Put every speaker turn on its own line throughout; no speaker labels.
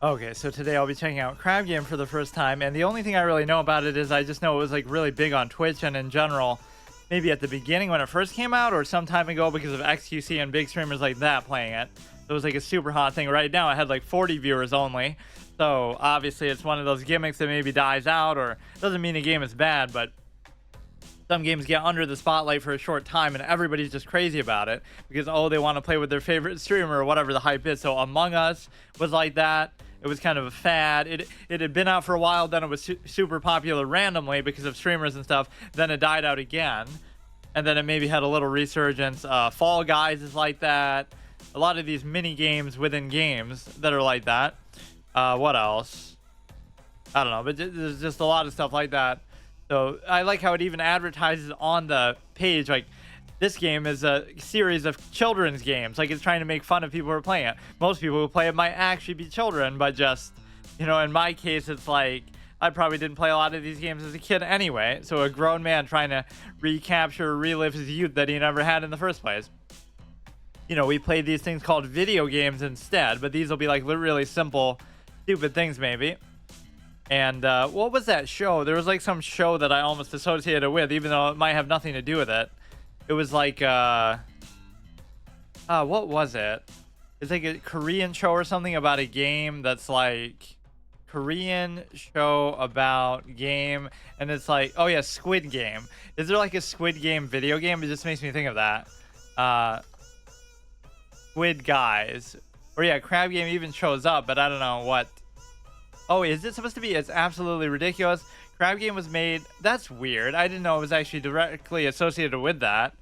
Okay, so today I'll be checking out Crab Game for the first time, and the only thing I really know about it is I just know it was like really big on Twitch and in general, maybe at the beginning when it first came out or some time ago because of XQC and big streamers like that playing it. So it was like a super hot thing. Right now it had like 40 viewers only. So obviously it's one of those gimmicks that maybe dies out, or doesn't mean the game is bad, but some games get under the spotlight for a short time and everybody's just crazy about it because, oh, they want to play with their favorite streamer or whatever the hype is. So Among Us was like that. It was kind of a fad. It had been out for a while, then it was super popular randomly because of streamers and stuff. Then it died out again, and then it maybe had a little resurgence. Fall Guys is like that. A lot of these mini games within games that are like that. What else? I don't know, but there's just a lot of stuff like that. So I like how it even advertises on the page, like, this game is a series of children's games. Like, it's trying to make fun of people who are playing it. Most people who play it might actually be children, but just, you know, in my case, it's like, I probably didn't play a lot of these games as a kid anyway. So a grown man trying to recapture, relive his youth that he never had in the first place. You know, we played these things called video games instead, but these will be like really simple, stupid things maybe. And what was that show? There was like some show that I almost associated with, even though it might have nothing to do with it. It was like, what was it? It's like a Korean show or something about a game that's like Korean show about game. And it's like, oh yeah, Squid Game. Is there like a Squid Game video game? It just makes me think of that. Squid Guys. Or yeah, Crab Game even shows up, but I don't know what. Oh, is it supposed to be? It's absolutely ridiculous. Crab Game was made. That's weird. I didn't know it was actually directly associated with that.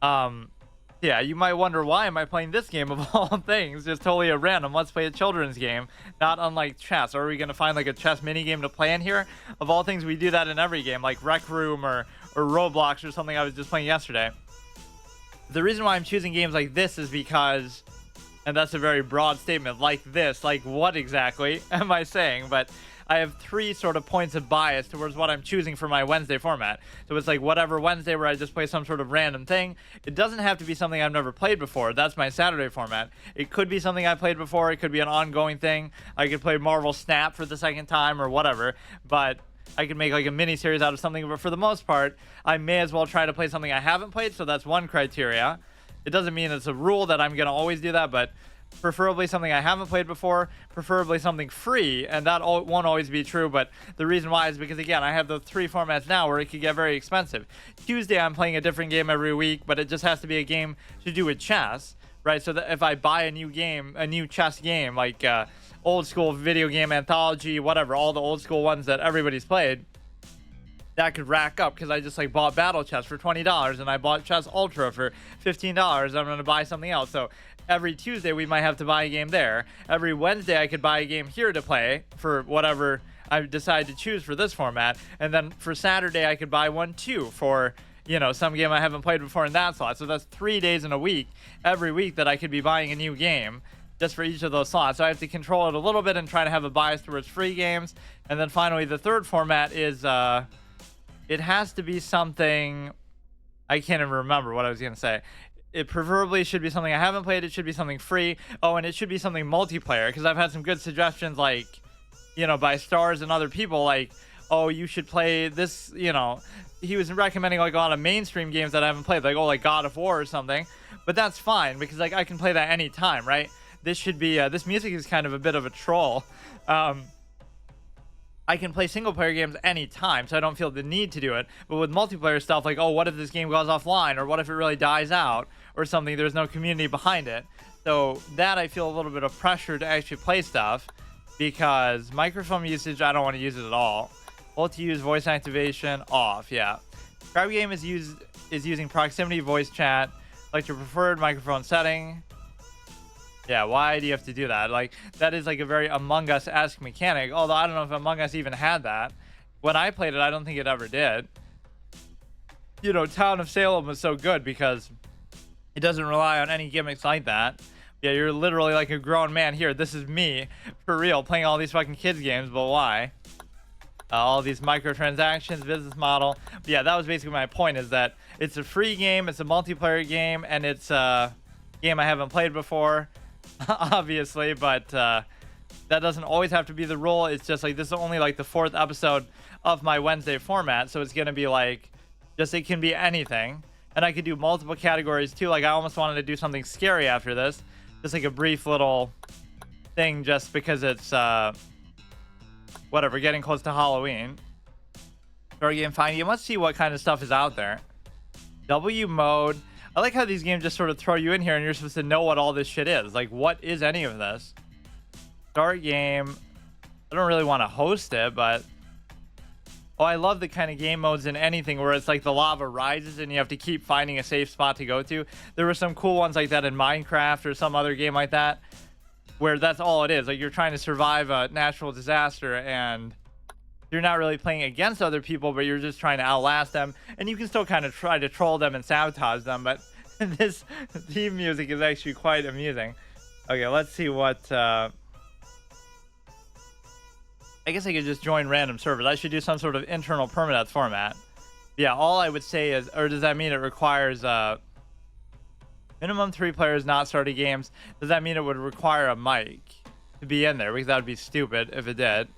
Yeah, you might wonder, why am I playing this game of all things? Just totally a random let's play a children's game, not unlike chess. Or are we gonna find like a chess mini game to play in here? Of all things, we do that in every game, like Rec Room or Roblox or something I was just playing yesterday. The reason why I'm choosing games like this is because, and that's a very broad statement, like this, like what exactly am I saying? But I have three sort of points of bias towards what I'm choosing for my Wednesday format. So it's like whatever Wednesday where I just play some sort of random thing. It doesn't have to be something I've never played before. That's my Saturday format. It could be something I played before. It could be an ongoing thing. I could play Marvel Snap for the second time or whatever. But I could make like a mini series out of something. But for the most part, I may as well try to play something I haven't played. So that's one criteria. It doesn't mean it's a rule that I'm going to always do that, but preferably something I haven't played before, preferably something free, and that won't always be true. But the reason why is because, again, I have the three formats now where it could get very expensive. Tuesday I'm playing a different game every week, but it just has to be a game to do with chess, right? So that if I buy a new game, a new chess game, like old school video game anthology, whatever, all the old school ones that everybody's played, that could rack up because I just like bought Battle Chess for $20 and I bought Chess Ultra for $15. I'm going to buy something else. So every Tuesday we might have to buy a game there. Every Wednesday I could buy a game here to play for whatever I decide to choose for this format. And then for Saturday I could buy one too for, you know, some game I haven't played before in that slot. So that's 3 days in a week, every week, that I could be buying a new game just for each of those slots. So I have to control it a little bit and try to have a bias towards free games. And then finally the third format is it has to be something, I can't even remember what I was going to say. It preferably should be something I haven't played. It should be something free. Oh, and it should be something multiplayer, because I've had some good suggestions, like, you know, by Stars and other people, like, oh, you should play this, you know. He was recommending like a lot of mainstream games that I haven't played, like, oh, like God of War or something. But that's fine, because like I can play that anytime, right? This should be, this music is kind of a bit of a troll. I can play single player games anytime, so I don't feel the need to do it. But with multiplayer stuff, like, oh, what if this game goes offline, or what if it really dies out, or something, there's no community behind it. So that I feel a little bit of pressure to actually play stuff, because microphone usage, I don't want to use it at all. Multi-use voice activation off, yeah. Crab Game is using proximity voice chat, like your preferred microphone setting. Yeah, why do you have to do that? Like, that is like a very Among Us-esque mechanic, although I don't know if Among Us even had that. When I played it, I don't think it ever did. You know, Town of Salem was so good because it doesn't rely on any gimmicks like that. Yeah, you're literally like a grown man here. This is me, for real, playing all these fucking kids games, but why? All these microtransactions, business model. But yeah, that was basically my point, is that it's a free game, it's a multiplayer game, and it's a game I haven't played before. Obviously, but that doesn't always have to be the rule. It's just like this is only like the 4th episode of my Wednesday format, so it's gonna be like just it can be anything, and I could do multiple categories too. Like I almost wanted to do something scary after this, just like a brief little thing, just because it's whatever, getting close to Halloween. Start game, find game. Let's see what kind of stuff is out there. W mode. I like how these games just sort of throw you in here and you're supposed to know what all this shit is. Like, what is any of this? Start game. I don't really want to host it, but oh, I love the kind of game modes in anything where it's like the lava rises and you have to keep finding a safe spot to go to. There were some cool ones like that in Minecraft or some other game like that, where that's all it is. Like you're trying to survive a natural disaster and you're not really playing against other people, but you're just trying to outlast them, and you can still kind of try to troll them and sabotage them. But this theme music is actually quite amusing. Okay, let's see what I guess I could just join random servers. I should do some sort of internal permanent format. Yeah, all I would say is, or does that mean it requires minimum 3 players not starting games? Does that mean it would require a mic to be in there? Because that would be stupid if it did.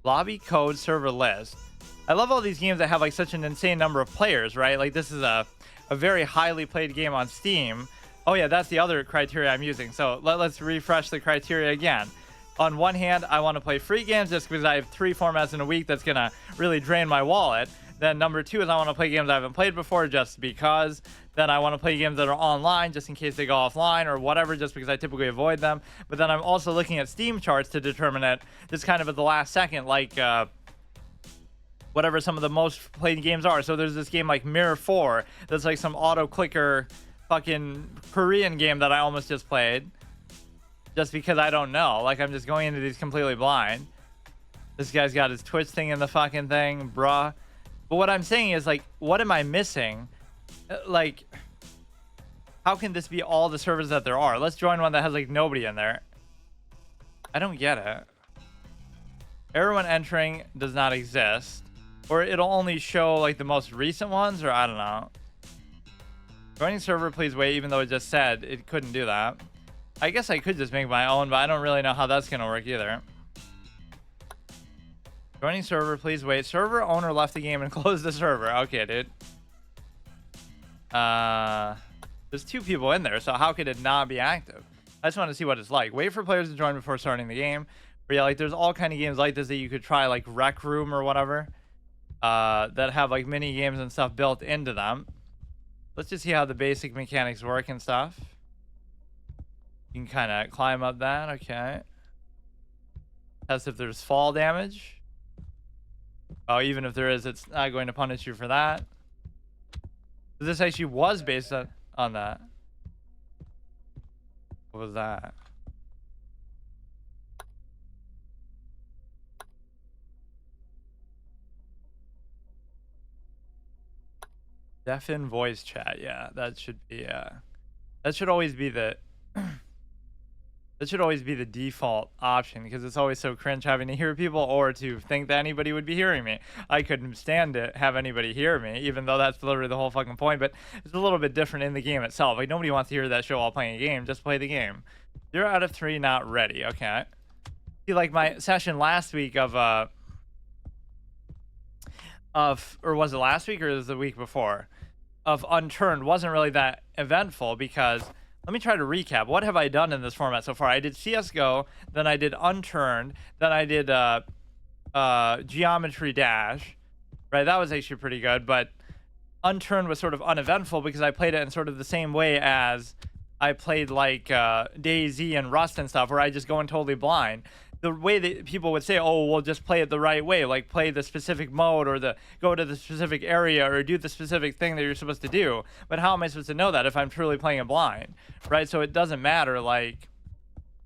Lobby code server list. I love all these games that have like such an insane number of players, right? Like this is a very highly played game on Steam. Oh yeah, that's the other criteria I'm using. So let's refresh the criteria again. On one hand, I want to play free games just because I have 3 formats in a week that's gonna really drain my wallet. Then number 2 is I want to play games I haven't played before just because. Then I want to play games that are online just in case they go offline or whatever, just because I typically avoid them. But then I'm also looking at Steam charts to determine it just kind of at the last second, like whatever some of the most played games are. So there's this game like Mirror 4 that's like some auto clicker fucking Korean game that I almost just played just because I don't know. Like I'm just going into these completely blind. This guy's got his Twitch thing in the fucking thing, bruh. But what I'm saying is, like, what am I missing? Like, how can this be all the servers that there are? Let's join one that has, like, nobody in there. I don't get it. Everyone entering does not exist. Or it'll only show, like, the most recent ones, or I don't know. Joining server, please wait, even though it just said it couldn't do that. I guess I could just make my own, but I don't really know how that's going to work either. Joining server, please wait. Server owner left the game and closed the server. Okay, dude. There's 2 people in there, so how could it not be active? I just want to see what it's like. Wait for players to join before starting the game. But yeah, like there's all kind of games like this that you could try, like Rec Room or whatever, that have like mini games and stuff built into them. Let's just see how the basic mechanics work and stuff. You can kind of climb up that. Okay. Test if there's fall damage. Oh, even if there is, it's not going to punish you for that. This actually was based on that. What was that? Deafen voice chat. Yeah, that should be that should always be the that should always be the default option, because it's always so cringe having to hear people or to think that anybody would be hearing me. I couldn't stand to have anybody hear me, even though that's literally the whole fucking point. But it's a little bit different in the game itself. Like nobody wants to hear that shit while playing a game. Just play the game. 0 out of 3 not ready. Okay. See, like my session last week of or was it last week or was it the week before, of Unturned wasn't really that eventful, because let me try to recap. What have I done in this format so far? I did CSGO, then I did Unturned, then I did Geometry Dash, right? That was actually pretty good, but Unturned was sort of uneventful because I played it in sort of the same way as I played like DayZ and Rust and stuff, where I just go in totally blind. The way that people would say, oh, we'll just play it the right way, like play the specific mode or go to the specific area or do the specific thing that you're supposed to do. But how am I supposed to know that if I'm truly playing it blind, right? So it doesn't matter. Like,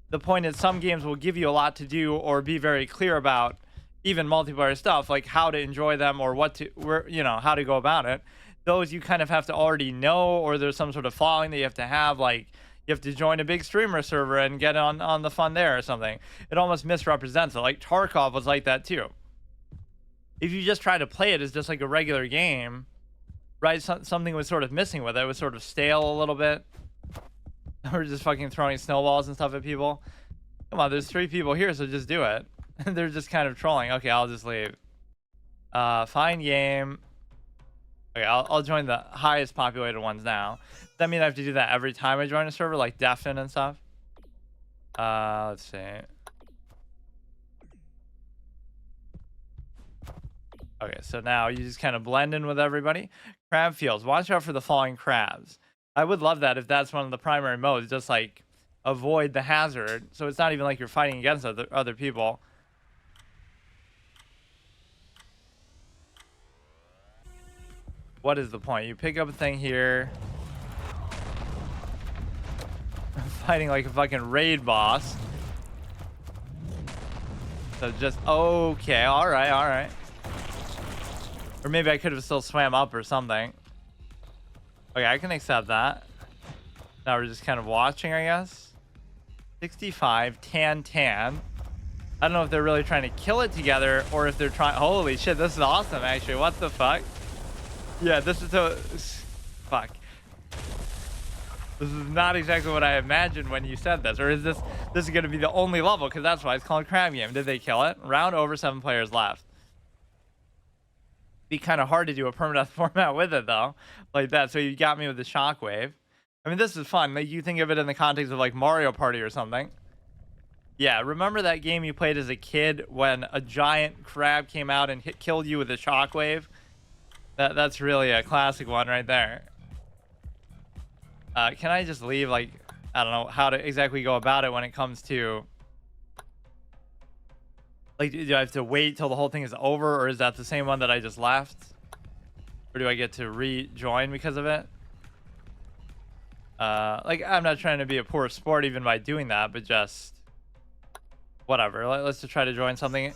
the point is some games will give you a lot to do or be very clear about even multiplayer stuff, like how to enjoy them or how to go about it. Those you kind of have to already know, or there's some sort of following that you have to have, like you have to join a big streamer server and get on the fun there or something. It almost misrepresents it. Like Tarkov was like that too. If you just try to play it as just like a regular game, right? Something was sort of missing with it. It was sort of stale a little bit. We're just fucking throwing snowballs and stuff at people. Come on, there's 3 people here, so just do it. They're just kind of trolling. Okay, I'll just leave. Find game. Okay, I'll join the highest populated ones now. Does that mean I have to do that every time I join a server, like deafen and stuff? Let's see. Okay, so now you just kind of blend in with everybody. Crab fields. Watch out for the falling crabs. I would love that if that's one of the primary modes. Just like avoid the hazard. So it's not even like you're fighting against other people. What is the point? You pick up a thing here. Fighting like a fucking raid boss. So just, okay, all right. Or maybe I could have still swam up or something. Okay, I can accept that. Now we're just kind of watching, I guess. 65, tan. I don't know if they're really trying to kill it together or if they're trying. Holy shit, this is awesome, actually. What the fuck? Yeah, this is so. Fuck. This is not exactly what I imagined when you said this. Or is this is going to be the only level? Because that's why it's called Crab Game. Did they kill it? Round over, 7 players left. Be kind of hard to do a permadeath format with it, though. Like that. So you got me with the shockwave. I mean, this is fun. Like, you think of it in the context of like Mario Party or something. Yeah, remember that game you played as a kid when a giant crab came out and killed you with a shockwave? That's really a classic one right there. Can I just leave? Like, I don't know how to exactly go about it when it comes to... Like, do I have to wait till the whole thing is over, or is that the same one that I just left? Or do I get to rejoin because of it? Like, I'm not trying to be a poor sport even by doing that, but just... Whatever. Let's just try to join something.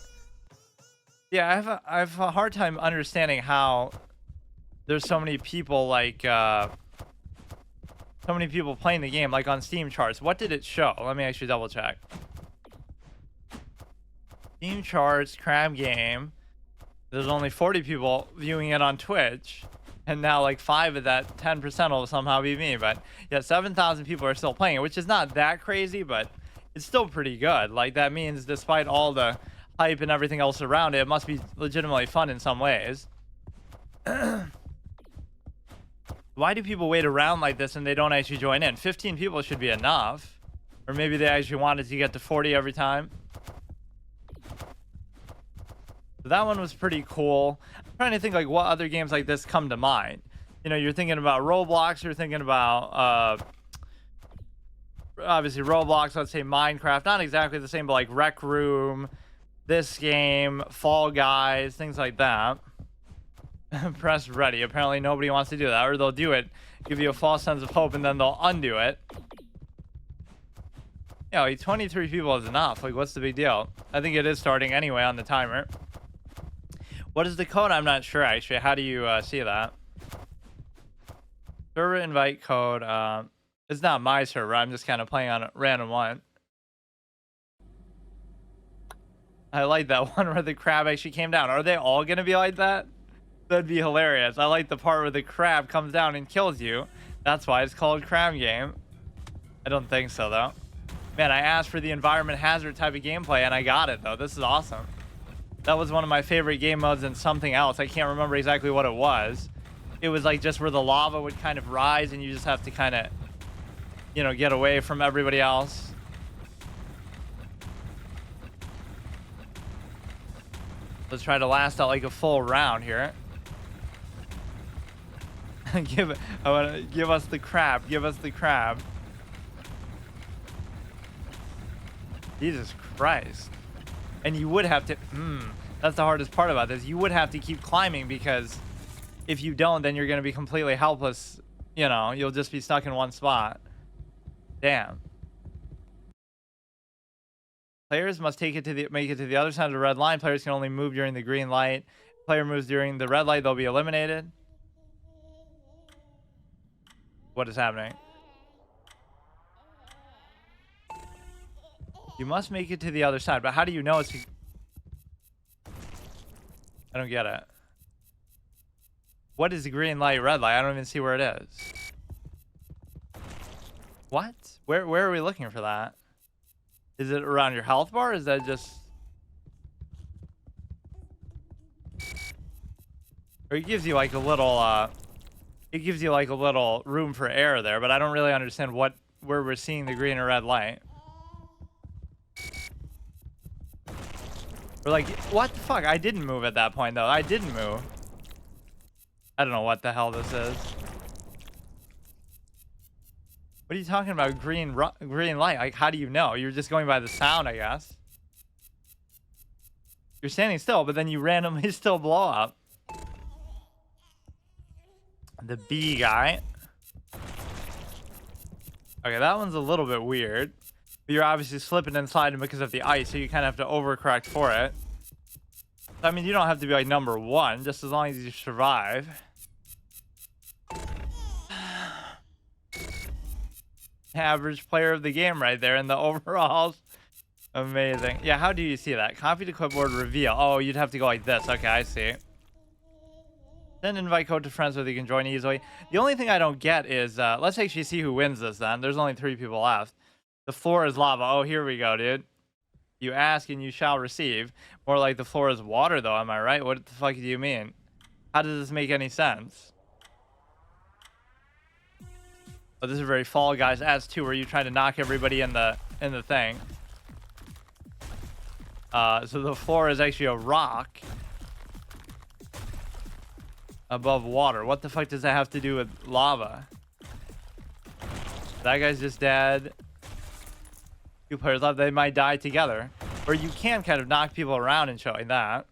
Yeah, I have a hard time understanding how there's so many people, like... so many people playing the game, like on Steam charts. What did it show? Let me actually double check. Steam charts, Crab Game. There's only 40 people viewing it on Twitch. And now like 5 of that 10% will somehow be me. But yeah, 7,000 people are still playing it, which is not that crazy, but it's still pretty good. Like, that means despite all the hype and everything else around it, it must be legitimately fun in some ways. Why do people wait around like this and they don't actually join in? 15 people should be enough. Or maybe they actually wanted to get to 40 every time. So that one was pretty cool. I'm trying to think like what other games like this come to mind. You know, you're thinking about Roblox, you're thinking about obviously Roblox, let's say Minecraft, not exactly the same, but like Rec Room, this game, Fall Guys, things like that. Press ready. Apparently nobody wants to do that, or they'll do it, give you a false sense of hope, and then they'll undo it. Yeah, like 23 people is enough. Like, what's the big deal? I think it is starting anyway on the timer. What is the code? I'm not sure, actually. How do you see that? Server invite code. It's not my server. I'm just kind of playing on a random one. I like that one where the crab actually came down. Are they all going to be like that? That'd be hilarious. I like the part where the crab comes down and kills you. That's why it's called Crab Game. I don't think so, though. Man, I asked for the environment hazard type of gameplay, and I got it, though. This is awesome. That was one of my favorite game modes in something else. I can't remember exactly what it was. It was like just where the lava would kind of rise, and you just have to kind of, you know, get away from everybody else. Let's try to last out like a full round here. Give us the crab. Give us the crab. Jesus Christ. And you would have to... that's the hardest part about this. You would have to keep climbing, because if you don't, then you're going to be completely helpless. You know, you'll just be stuck in one spot. Damn. Players must make it to the other side of the red line. Players can only move during the green light. Player moves during the red light, they'll be eliminated. What is happening? You must make it to the other side, but how do you know it's... I don't get it. What is the green light, red light? I don't even see where it is. What? Where are we looking for that? Is it around your health bar? Is that just... Or it gives you like a little, it gives you like a little room for air there, but I don't really understand where we're seeing the green or red light. Or like, what the fuck? I didn't move at that point though. I didn't move. I don't know what the hell this is. What are you talking about? Green light? Like, how do you know? You're just going by the sound, I guess. You're standing still, but then you randomly still blow up. The B guy. Okay, that one's a little bit weird. But you're obviously slipping and sliding because of the ice, so you kind of have to overcorrect for it. I mean, you don't have to be like number one, just as long as you survive. Average player of the game right there in the overalls. Amazing. Yeah, how do you see that? Copy to clipboard, reveal. Oh, you'd have to go like this. Okay, I see. Send invite code to friends so they can join easily. The only thing I don't get is, let's actually see who wins this then. There's only 3 people left. The floor is lava. Oh, here we go, dude. You ask and you shall receive. More like the floor is water, though. Am I right? What the fuck do you mean? How does this make any sense? Oh, this is very Fall Guys as 2, where you try to knock everybody in the thing. So the floor is actually a rock above water. What the fuck does that have to do with lava? That guy's just dead. 2 players left. They might die together. Or you can kind of knock people around and showing that.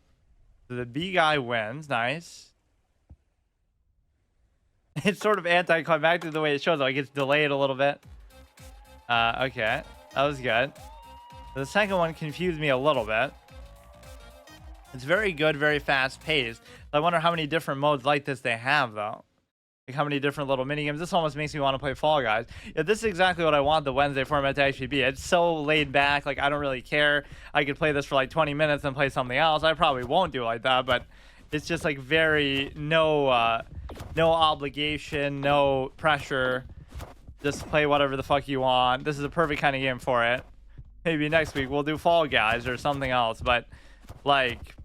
So the B guy wins. Nice. It's sort of anticlimactic the way it shows. Like, it's delayed a little bit. Okay. That was good. The second one confused me a little bit. It's very good, very fast paced. I wonder how many different modes like this they have, though. Like how many different little mini games. This almost makes me want to play Fall Guys. Yeah, this is exactly what I want the Wednesday format to actually be. It's so laid back. Like, I don't really care. I could play this for like 20 minutes and play something else. I probably won't do it like that, but it's just like very no obligation, no pressure. Just play whatever the fuck you want. This is a perfect kind of game for it. Maybe next week we'll do Fall Guys or something else, but like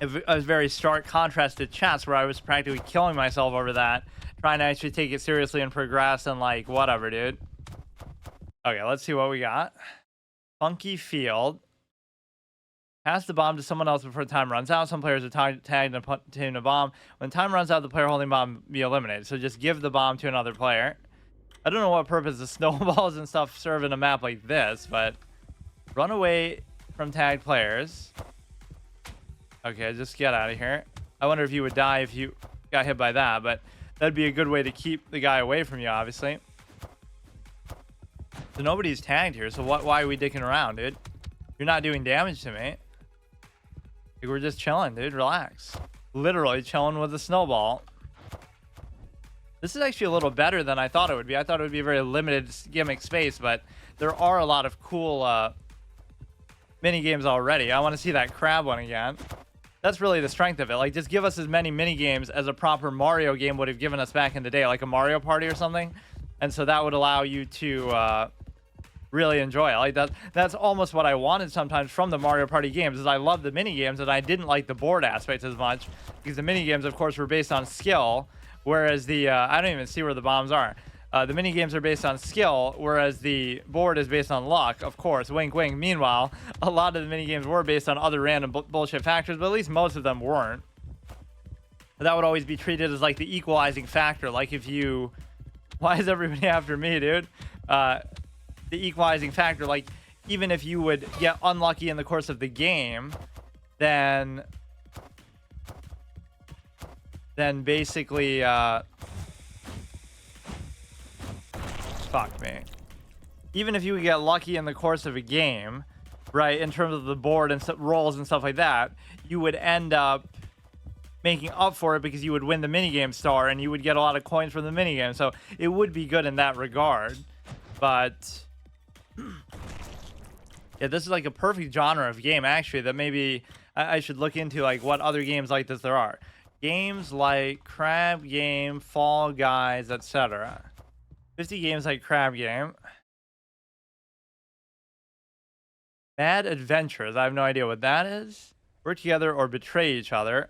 a very stark contrast to chess where I was practically killing myself over that, trying to actually take it seriously and progress and like whatever, dude. Okay, let's see what we got. Funky field. Pass the bomb to someone else before time runs out. Some players are tagged and obtain a bomb. When time runs out, the player holding bomb be eliminated. So just give the bomb to another player. I don't know what purpose the snowballs and stuff serve in a map like this, but run away from tagged players. Okay, just get out of here. I wonder if you would die if you got hit by that, but that'd be a good way to keep the guy away from you, obviously. So nobody's tagged here, so why are we dicking around, dude? You're not doing damage to me. Like, we're just chilling, dude. Relax. Literally chilling with a snowball. This is actually a little better than I thought it would be. I thought it would be a very limited gimmick space, but there are a lot of cool mini games already. I want to see that crab one again. That's really the strength of it. Like, just give us as many mini games as a proper Mario game would have given us back in the day, like a Mario Party or something. And so that would allow you to really enjoy it. Like, that's almost what I wanted sometimes from the Mario Party games. Is I love the mini games, and I didn't like the board aspect as much because the mini games, of course, were based on skill. Whereas the, I don't even see where the bombs are. The mini games are based on skill, whereas the board is based on luck, of course. Wink, wink. Meanwhile, a lot of the mini games were based on other random bullshit factors, but at least most of them weren't. But that would always be treated as like the equalizing factor. Like if you, why is everybody after me, dude? The equalizing factor, like even if you would get unlucky in the course of the game, then basically, fuck me. Even if you would get lucky in the course of a game, right, in terms of the board and rolls and stuff like that, you would end up making up for it because you would win the minigame star and you would get a lot of coins from the minigame. So it would be good in that regard. But yeah, this is like a perfect genre of game, actually, that maybe I should look into, like what other games like this there are. Games like Crab Game, Fall Guys, etc. 50 games like Crab Game. Bad adventures. I have no idea what that is. Work together or betray each other.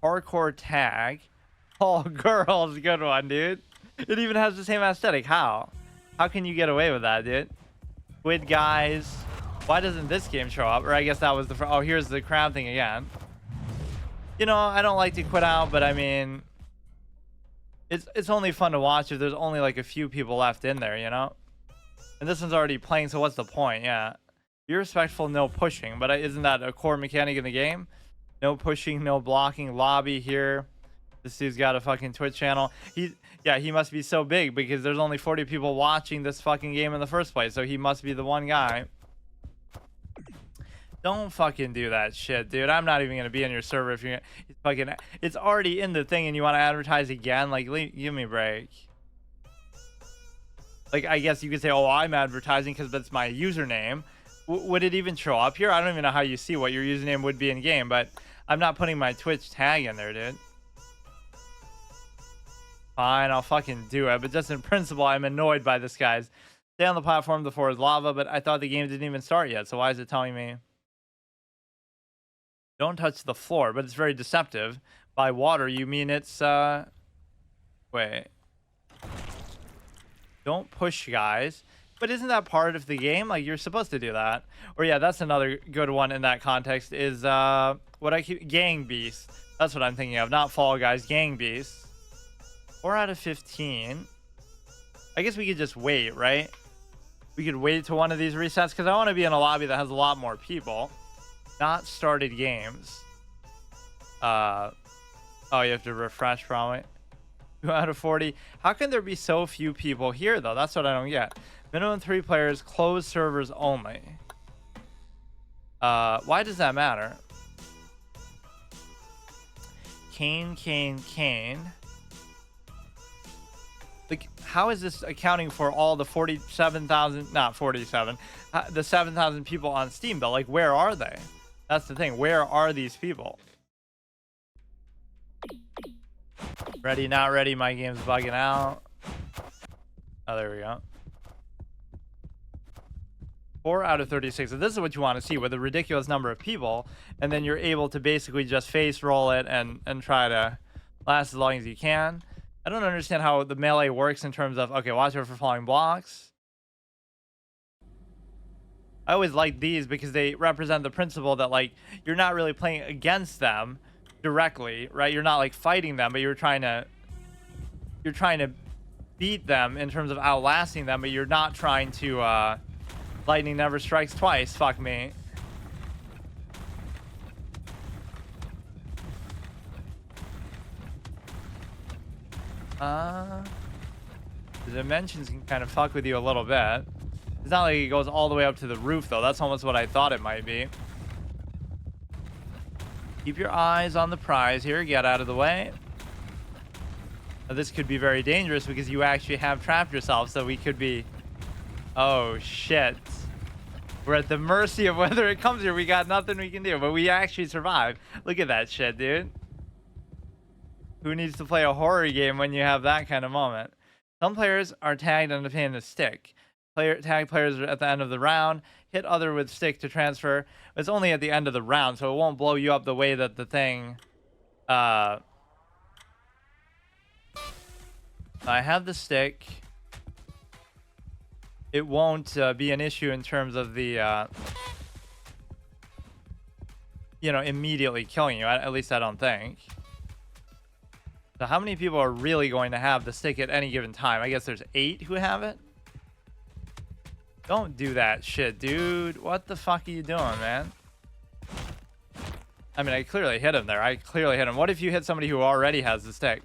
Hardcore tag. Oh, girls, good one, dude. It even has the same aesthetic. How? How can you get away with that, dude? Squid guys. Why doesn't this game show up? Or I guess that was the. Oh, here's the crown thing again. You know, I don't like to quit out, but I mean, it's only fun to watch if there's only like a few people left in there, you know. And this one's already playing, so what's the point? Yeah. Be respectful, no pushing. But isn't that a core mechanic in the game? No pushing, no blocking. Lobby here. This dude's got a fucking Twitch channel. Yeah, he must be so big because there's only 40 people watching this fucking game in the first place. So he must be the one guy. Don't fucking do that shit, dude. I'm not even gonna be in your server if you're fucking. It's already in the thing, and you want to advertise again? Like, give me a break. Like, I guess you could say, oh, I'm advertising because that's my username. Would it even show up here? I don't even know how you see what your username would be in game, but I'm not putting my Twitch tag in there, dude. Fine, I'll fucking do it. But just in principle, I'm annoyed by this, guys. Stay on the platform. The floor is lava, but I thought the game didn't even start yet. So why is it telling me? Don't touch the floor, but it's very deceptive. By water, you mean it's, wait. Don't push, guys. But isn't that part of the game? Like, you're supposed to do that. Or yeah, that's another good one in that context is, what I keep, Gang Beast. That's what I'm thinking of. Not Fall Guys, Gang Beast. 4 out of 15. I guess we could just wait, right? We could wait till one of these resets because I want to be in a lobby that has a lot more people. Not started games. Oh, you have to refresh probably. 2 out of 40. How can there be so few people here though? That's what I don't get. Minimum 3 players, closed servers only. Why does that matter? Kane. Like, how is this accounting for all the 47,000, not 47, the 7,000 people on Steam though? Like, where are they? That's the thing. Where are these people? Ready, not ready. My game's bugging out. Oh, there we go. 4 out of 36. So this is what you want to see with a ridiculous number of people. And then you're able to basically just face roll it and try to last as long as you can. I don't understand how the melee works in terms of, okay, watch out for falling blocks. I always like these because they represent the principle that, like, you're not really playing against them directly, right? You're not like fighting them, but you're trying to beat them in terms of outlasting them, but you're not trying to lightning never strikes twice. Fuck me. The dimensions can kind of fuck with you a little bit. It's not like it goes all the way up to the roof, though. That's almost what I thought it might be. Keep your eyes on the prize here. Get out of the way. Now, this could be very dangerous because you actually have trapped yourself, so we could be... Oh, shit. We're at the mercy of whether it comes here. We got nothing we can do, but we actually survived. Look at that shit, dude. Who needs to play a horror game when you have that kind of moment? Some players are tagged and obtain a stick. Tag players are at the end of the round. Hit other with stick to transfer. It's only at the end of the round, so it won't blow you up the way that the thing... I have the stick. It won't be an issue in terms of the... you know, immediately killing you. At least I don't think. So how many people are really going to have the stick at any given time? I guess there's 8 who have it. Don't do that shit, dude. What the fuck are you doing, man? I mean, I clearly hit him there. I clearly hit him. What if you hit somebody who already has the stick?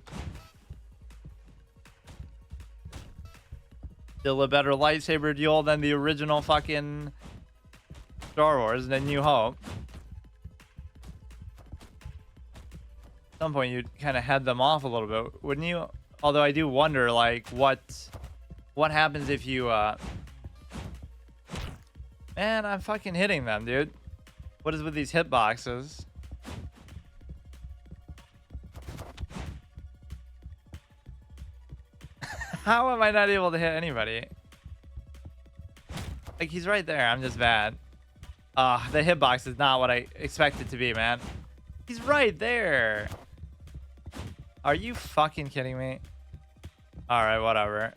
Still a better lightsaber duel than the original fucking Star Wars, The New Hope. At some point, you'd kind of head them off a little bit, wouldn't you? Although I do wonder, like, what happens if you, Man, I'm fucking hitting them, dude. What is with these hitboxes? How am I not able to hit anybody? Like, he's right there. I'm just bad. The hitbox is not what I expect it to be, man. He's right there. Are you fucking kidding me? All right, whatever.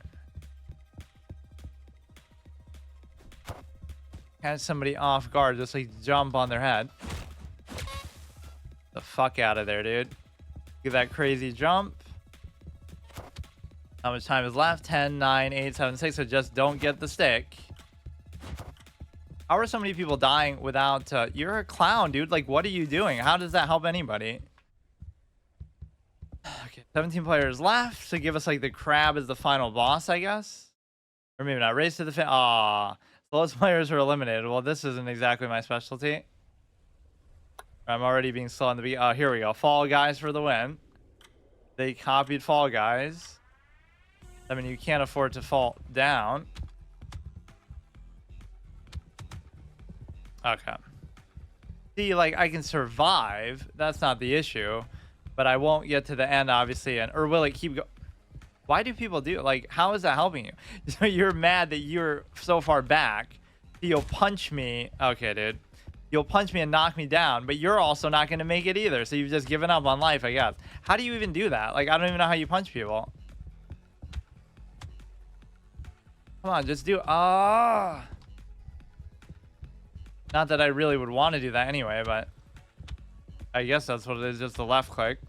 Catch somebody off guard, just like jump on their head. The fuck out of there, dude. Get that crazy jump. How much time is left? 10, 9, 8, 7, 6. So just don't get the stick. How are so many people dying without... you're a clown, dude. Like, what are you doing? How does that help anybody? Okay, 17 players left. So give us, like, the crab as the final boss, I guess. Or maybe not. Race to the... Aw. Those players are eliminated. Well, this isn't exactly my specialty. I'm already being slow on the beat. Oh, here we go. Fall Guys for the win. They copied Fall Guys. I mean, you can't afford to fall down. Okay. See, like, I can survive. That's not the issue. But I won't get to the end, obviously. And or will it keep going? Why do people do it? Like, how is that helping you? So you're mad that you're so far back. You'll punch me. Okay, dude. You'll punch me and knock me down, but you're also not going to make it either. So you've just given up on life, I guess. How do you even do that? Like, I don't even know how you punch people. Come on, just do... Ah. Not that I really would want to do that anyway, but... I guess that's what it is, just the left click.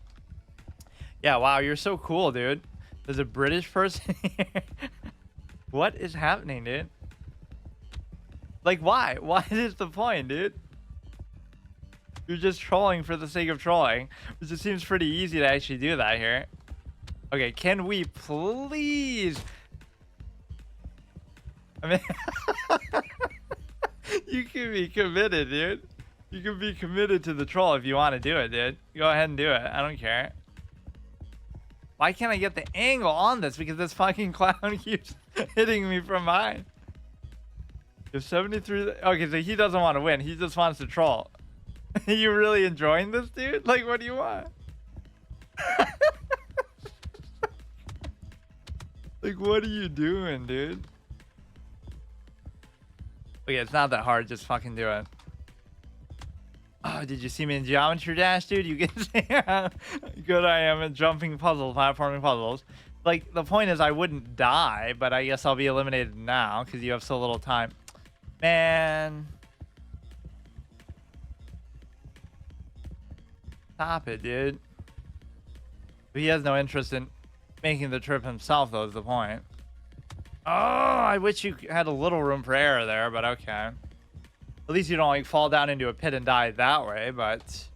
Yeah, wow, you're so cool, dude. There's a British person here. What is happening, dude? Like, why? Why is the point, dude? You're just trolling for the sake of trolling. Which it seems pretty easy to actually do that here. Okay, can we please... I mean... You can be committed, dude. You can be committed to the troll if you want to do it, dude. Go ahead and do it. I don't care. Why can't I get the angle on this? Because this fucking clown keeps hitting me from behind. If 73... Okay, so he doesn't want to win. He just wants to troll. Are you really enjoying this, dude? Like, what do you want? Like, what are you doing, dude? Okay, it's not that hard. Just fucking do it. Oh, did you see me in Geometry Dash, dude? You can see how good I am at jumping puzzles, platforming puzzles. Like, the point is I wouldn't die, but I guess I'll be eliminated now because you have so little time. Man. Stop it, dude. But he has no interest in making the trip himself, though, is the point. Oh, I wish you had a little room for error there, but okay. At least you don't, like, fall down into a pit and die that way, but...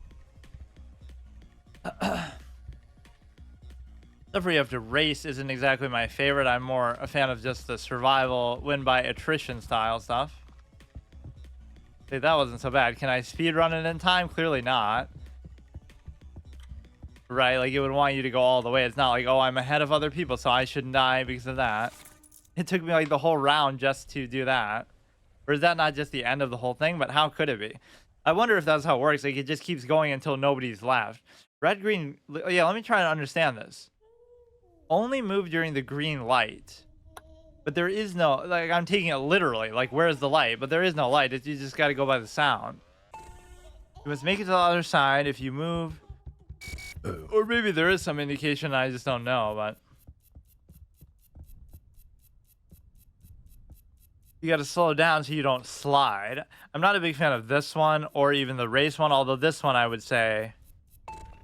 Stuff where you have to race isn't exactly my favorite. I'm more a fan of just the survival, win by attrition style stuff. See, that wasn't so bad. Can I speedrun it in time? Clearly not. Right, like, it would want you to go all the way. It's not like, oh, I'm ahead of other people, so I shouldn't die because of that. It took me, like, the whole round just to do that. Or is that not just the end of the whole thing? But how could it be? I wonder if that's how it works. Like, it just keeps going until nobody's left. Red, green... Yeah, let me try to understand this. Only move during the green light. But there is no... Like, I'm taking it literally. Like, where's the light? But there is no light. You just got to go by the sound. You must make it to the other side if you move... Or maybe there is some indication I just don't know, but... You got to slow down so you don't slide. I'm not a big fan of this one or even the race one, although this one I would say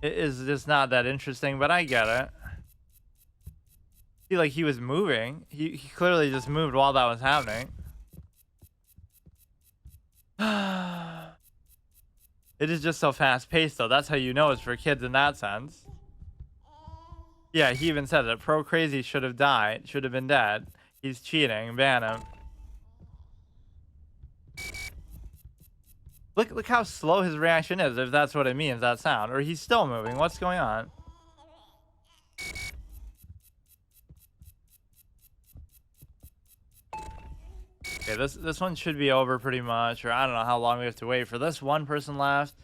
it is just not that interesting, but I get it. See, like, he was moving. He clearly just moved while that was happening. It is just so fast-paced, though. That's how you know it's for kids in that sense. Yeah, he even said it. Pro Crazy should have died. Should have been dead. He's cheating. Ban him. Look how slow his reaction is, if that's what it means, that sound. Or he's still moving. What's going on? Okay, this one should be over pretty much. Or I don't know how long we have to wait for this one person left.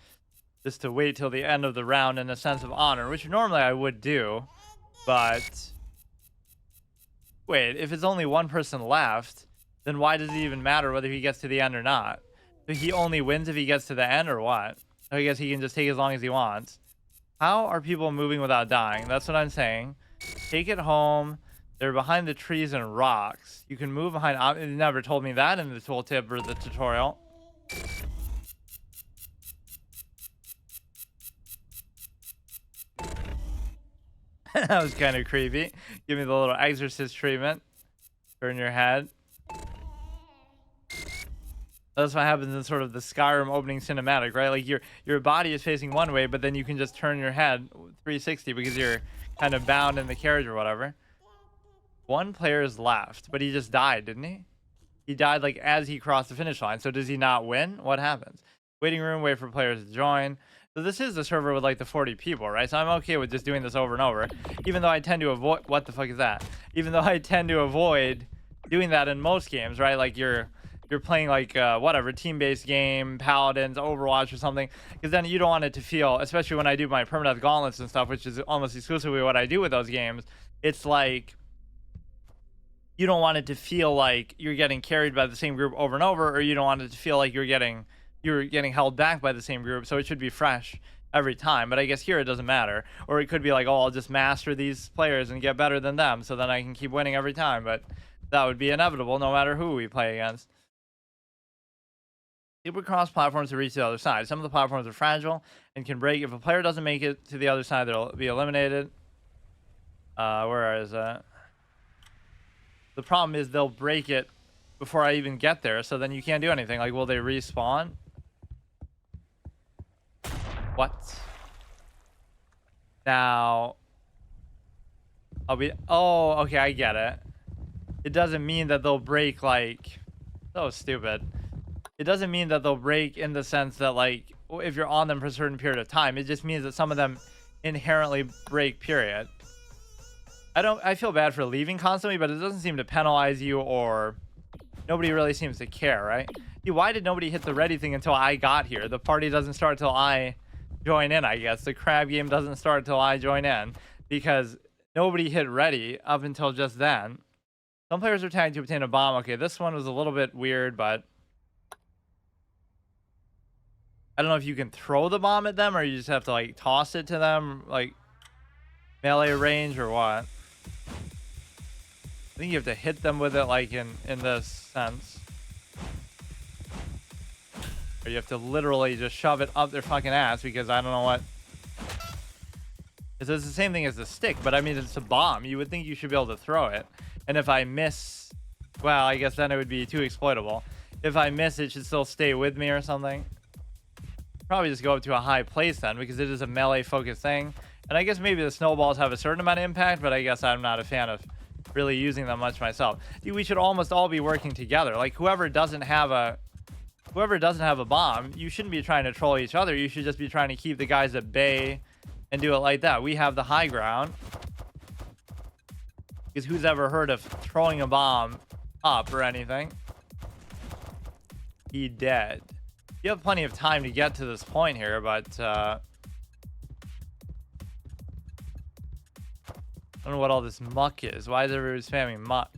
Just to wait till the end of the round in a sense of honor, which normally I would do. But... Wait, if it's only one person left, then why does it even matter whether he gets to the end or not? So he only wins if he gets to the end, or what? I guess he can just take as long as he wants. How are people moving without dying? That's what I'm saying. Take it home. They're behind the trees and rocks. You can move behind. It never told me that in the tooltip or the tutorial. That was kind of creepy. Give me the little exorcist treatment. Turn your head. That's what happens in sort of the Skyrim opening cinematic, right? Like your body is facing one way, but then you can just turn your head 360 because you're kind of bound in the carriage or whatever. One player is left, but he just died, didn't he? He died like as he crossed the finish line. So does he not win? What happens? Waiting room, wait for players to join. So this is the server with like the 40 people, right? So I'm okay with just doing this over and over, even though I tend to avoid, what the fuck is that? Even though I tend to avoid doing that in most games, right? Like you're playing like whatever team-based game, Paladins, Overwatch or something, because then you don't want it to feel, especially when I do my permadeath gauntlets and stuff, which is almost exclusively what I do with those games. It's like you don't want it to feel like you're getting carried by the same group over and over, or you don't want it to feel like you're getting held back by the same group. So it should be fresh every time. But I guess here it doesn't matter. Or it could be like, oh, I'll just master these players and get better than them, so then I can keep winning every time. But that would be inevitable no matter who we play against. People cross platforms to reach the other side. Some of the platforms are fragile and can break. If a player doesn't make it to the other side, they'll be eliminated. Where is that? The problem is they'll break it before I even get there, so then you can't do anything. Like, will they respawn? What? Now, oh, okay, I get it. It doesn't mean that they'll break, like, so stupid. It doesn't mean that they'll break in the sense that, like, if you're on them for a certain period of time. It just means that some of them inherently break, period. I feel bad for leaving constantly, but it doesn't seem to penalize you, or nobody really seems to care, right? Dude, why did nobody hit the ready thing until I got here? The party doesn't start until I join in, I guess. The crab game doesn't start until I join in, because nobody hit ready up until just then. Some players are tagged to obtain a bomb. Okay, this one was a little bit weird, but I don't know if you can throw the bomb at them, or you just have to, like, toss it to them, like, melee range, or what. I think you have to hit them with it, like, in this sense. Or you have to literally just shove it up their fucking ass, because I don't know what. It's the same thing as the stick, but I mean, it's a bomb. You would think you should be able to throw it. And if I miss, well, I guess then it would be too exploitable. If I miss, it should still stay with me or something. Probably just go up to a high place then, because it is a melee focused thing. And I guess maybe the snowballs have a certain amount of impact, but I guess I'm not a fan of really using them much myself. Dude, we should almost all be working together. Like, whoever doesn't have a bomb, you shouldn't be trying to troll each other. You should just be trying to keep the guys at bay and do it like that. We have the high ground, because who's ever heard of throwing a bomb up or anything? He dead. You have plenty of time to get to this point here, but I don't know what all this muck is. Why is everybody spamming muck?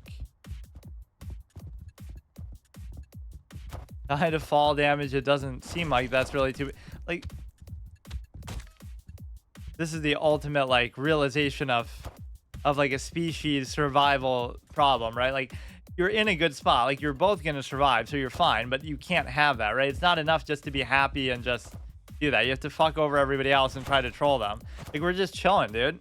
Die to fall damage. It doesn't seem like that's really too, like, this is the ultimate, like, realization of like a species survival problem, right? Like, you're in a good spot, like, you're both gonna survive, so you're fine, but you can't have that, right? It's not enough just to be happy and just do that. You have to fuck over everybody else and try to troll them. Like, we're just chilling, dude.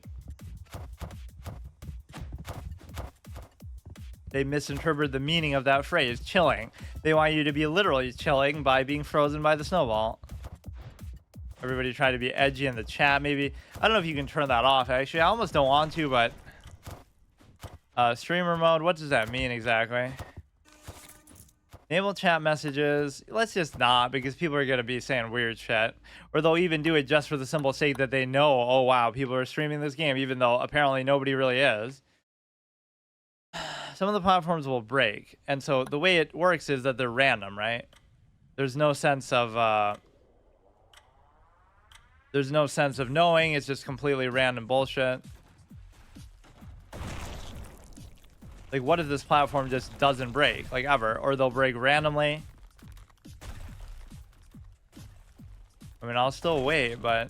They misinterpret the meaning of that phrase, chilling. They want you to be literally chilling by being frozen by the snowball. Everybody try to be edgy in the chat, maybe. I don't know if you can turn that off, actually. I almost don't want to, but streamer mode, what does that mean exactly? Enable chat messages. Let's just not, because people are going to be saying weird shit. Or they'll even do it just for the simple sake that they know, oh wow, people are streaming this game, even though apparently nobody really is. Some of the platforms will break, and so the way it works is that they're random, right? There's no sense of knowing. It's just completely random bullshit. Like, what if this platform just doesn't break, like, ever? Or they'll break randomly. I mean, I'll still wait, but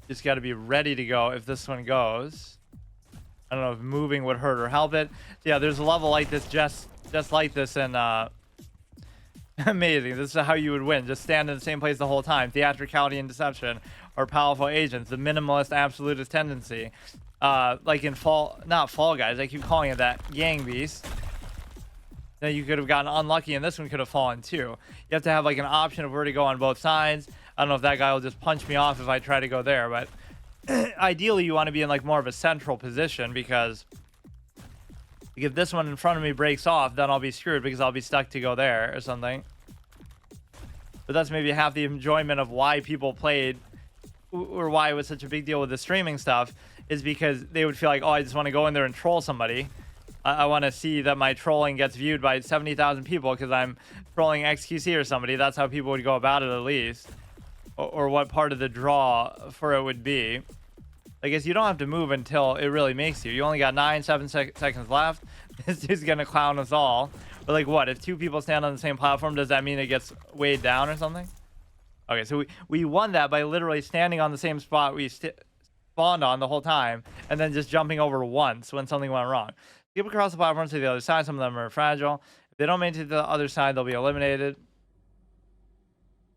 just got to be ready to go if this one goes. I don't know if moving would hurt or help it. So yeah, there's a level like this, just like this, and amazing. This is how you would win. Just stand in the same place the whole time. Theatricality and deception are powerful agents. The minimalist absolutist tendency. Like in not Fall Guys, I keep calling it that, Gang Beast. Then you could have gotten unlucky and this one could have fallen too. You have to have like an option of where to go on both sides. I don't know if that guy will just punch me off if I try to go there, but ideally you want to be in like more of a central position, because if this one in front of me breaks off, then I'll be screwed because I'll be stuck to go there or something. But that's maybe half the enjoyment of why people played, or why it was such a big deal with the streaming stuff, is because they would feel like, oh, I just want to go in there and troll somebody. I want to see that my trolling gets viewed by 70,000 people because I'm trolling XQC or somebody. That's how people would go about it, at least. Or what part of the draw for it would be. I guess you don't have to move until it really makes you. You only got 7 seconds left. This dude's going to clown us all. But like what? If two people stand on the same platform, does that mean it gets weighed down or something? Okay, so we won that by literally standing on the same spot we spawned on the whole time, and then just jumping over once when something went wrong. Skip across the platform to the other side. Some of them are fragile. If they don't make it to the other side, they'll be eliminated.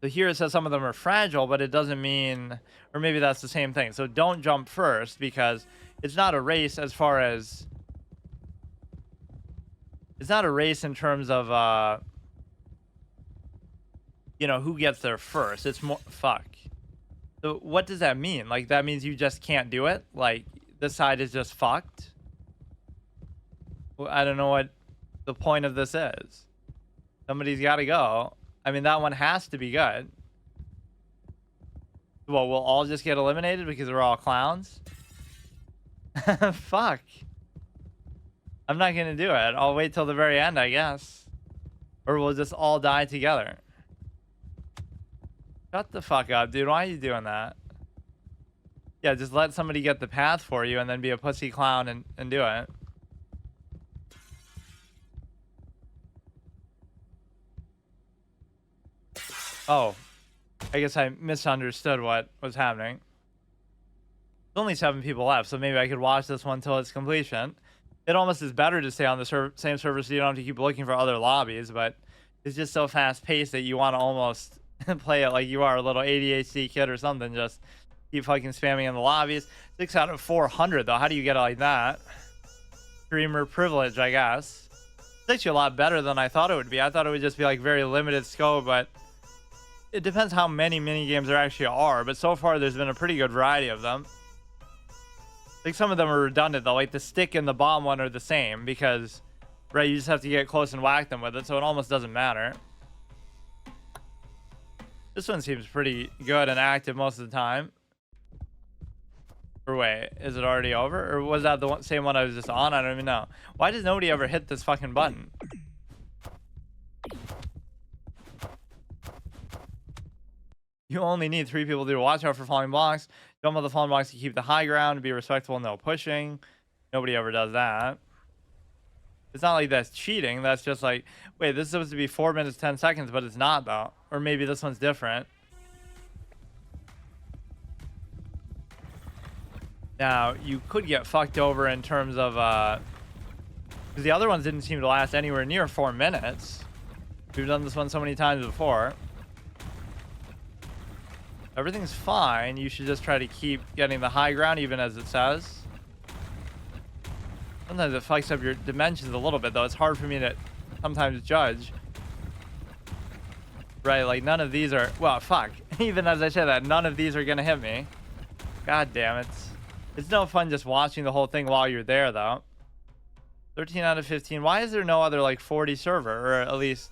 So here it says some of them are fragile, but it doesn't mean, or maybe that's the same thing. So don't jump first, because it's not a race as far as, it's not a race in terms of, you know, who gets there first. It's more, fuck. So what does that mean? Like, that means you just can't do it? Like, this side is just fucked? Well, I don't know what the point of this is. Somebody's got to go. I mean, that one has to be good. Well, we'll all just get eliminated because we're all clowns? Fuck. I'm not going to do it. I'll wait till the very end, I guess. Or we'll just all die together. Shut the fuck up, dude. Why are you doing that? Yeah, just let somebody get the path for you and then be a pussy clown and do it. Oh, I guess I misunderstood what was happening. There's only 7 people left, so maybe I could watch this one till its completion. It almost is better to stay on the same server so you don't have to keep looking for other lobbies, but it's just so fast-paced that you want to almost play it like you are a little ADHD kid or something. Just keep fucking spamming in the lobbies. 6 out of 400, though. How do you get it like that? Streamer privilege, I guess. It's actually a lot better than I thought it would be. I thought it would just be like very limited scope, but it depends how many mini games there actually are, but so far there's been a pretty good variety of them. Like some of them are redundant though, like the stick and the bomb one are the same because, right, you just have to get close and whack them with it, so it almost doesn't matter. This one seems pretty good and active most of the time. Or wait, is it already over? Or was that the same one I was just on? I don't even know. Why does nobody ever hit this fucking button? You only need 3 people to watch out for falling blocks. Jump on the falling blocks to keep the high ground. Be respectful, no pushing. Nobody ever does that. It's not like that's cheating. That's just like, wait, this is supposed to be 4 minutes, 10 seconds, but it's not though. Or maybe this one's different. Now, you could get fucked over in terms of, because the other ones didn't seem to last anywhere near 4 minutes. We've done this one so many times before. Everything's fine. You should just try to keep getting the high ground, even as it says. Sometimes it fucks up your dimensions a little bit, though. It's hard for me to sometimes judge. Right, like none of these are... Well, fuck. Even as I say that, none of these are going to hit me. God damn it. It's no fun just watching the whole thing while you're there, though. 13 out of 15. Why is there no other, like, 40 server? Or at least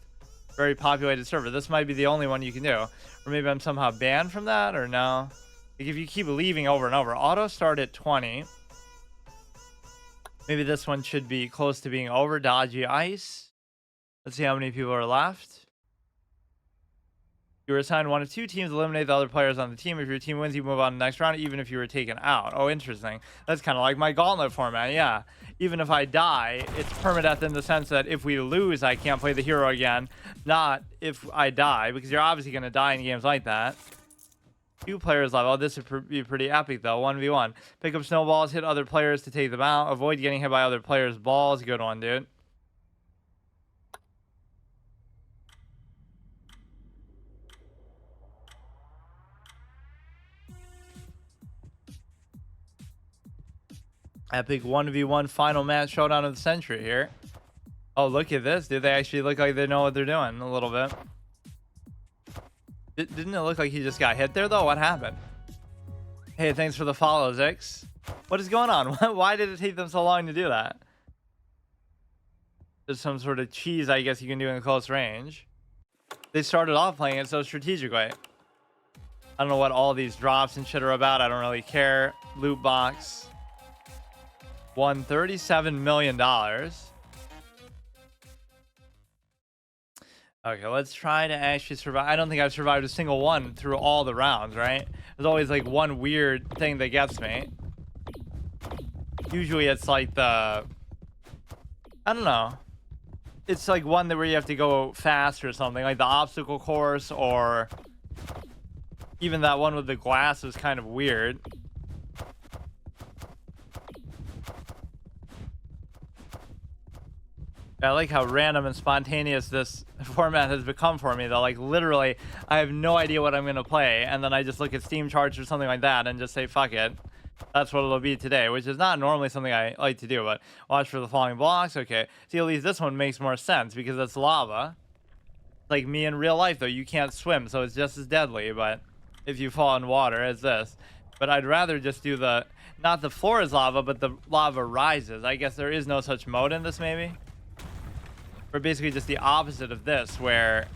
very populated server? This might be the only one you can do. Or maybe I'm somehow banned from that, or no? Like, if you keep leaving over and over. Auto start at 20. Maybe this one should be close to being over. Dodgy ice. Let's see how many people are left. You were assigned one of two teams. Eliminate the other players on the team. If your team wins, you move on to the next round, even if you were taken out. Oh, interesting. That's kind of like my gauntlet format. Yeah. Even if I die, it's permadeath in the sense that if we lose, I can't play the hero again. Not if I die, because you're obviously going to die in games like that. 2 players level. Oh, this would be pretty epic, though. 1v1. Pick up snowballs, hit other players to take them out. Avoid getting hit by other players' balls. Good one, dude. Epic 1v1 final match showdown of the century here. Oh, look at this, dude. They actually look like they know what they're doing a little bit. Didn't it look like he just got hit there, though? What happened? Hey, thanks for the follow, Zix. What is going on? Why did it take them so long to do that? There's some sort of cheese, I guess, you can do in close range. They started off playing it so strategically. I don't know what all these drops and shit are about. I don't really care. Loot box. Won $37 million. Okay, let's try to actually survive. I don't think I've survived a single one through all the rounds, right? There's always like one weird thing that gets me. Usually it's like the... I don't know. It's like one that where you have to go fast or something. Like the obstacle course, or... even that one with the glass was kind of weird. I like how random and spontaneous this format has become for me, though. Like, literally, I have no idea what I'm going to play, and then I just look at Steam charts or something like that and just say, fuck it. That's what it'll be today, which is not normally something I like to do, but watch for the falling blocks. Okay. See, at least this one makes more sense because it's lava. Like me in real life, though, you can't swim, so it's just as deadly, but if you fall in water, as this. But I'd rather just do the, not the floor is lava, but the lava rises. I guess there is no such mode in this, maybe? Or basically just the opposite of this, where,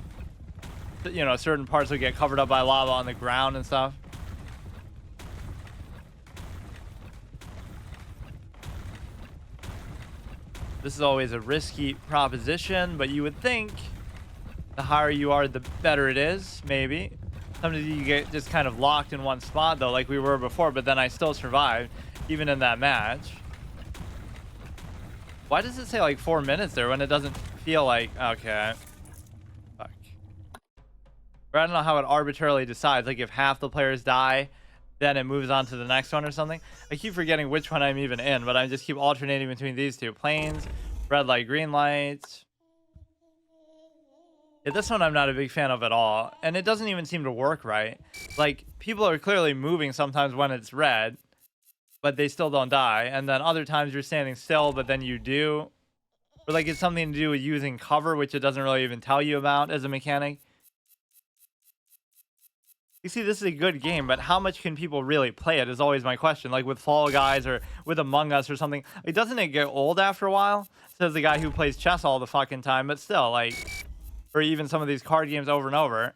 you know, certain parts will get covered up by lava on the ground and stuff. This is always a risky proposition, but you would think the higher you are, the better it is, maybe. Sometimes you get just kind of locked in one spot, though, like we were before, but then I still survived, even in that match. Why does it say like 4 minutes there when it doesn't feel like... okay. Fuck. Or I don't know how it arbitrarily decides. Like if half the players die, then it moves on to the next one or something. I keep forgetting which one I'm even in, but I just keep alternating between these two. Planes, red light, green light. Yeah, this one I'm not a big fan of at all. And it doesn't even seem to work right. Like, people are clearly moving sometimes when it's red, but they still don't die. And then other times you're standing still, but then you do. Or like it's something to do with using cover, which it doesn't really even tell you about as a mechanic. You see, this is a good game, but how much can people really play it is always my question. Like with Fall Guys or with Among Us or something. Like, doesn't it get old after a while? Says the guy who plays chess all the fucking time, but still, like... or even some of these card games over and over.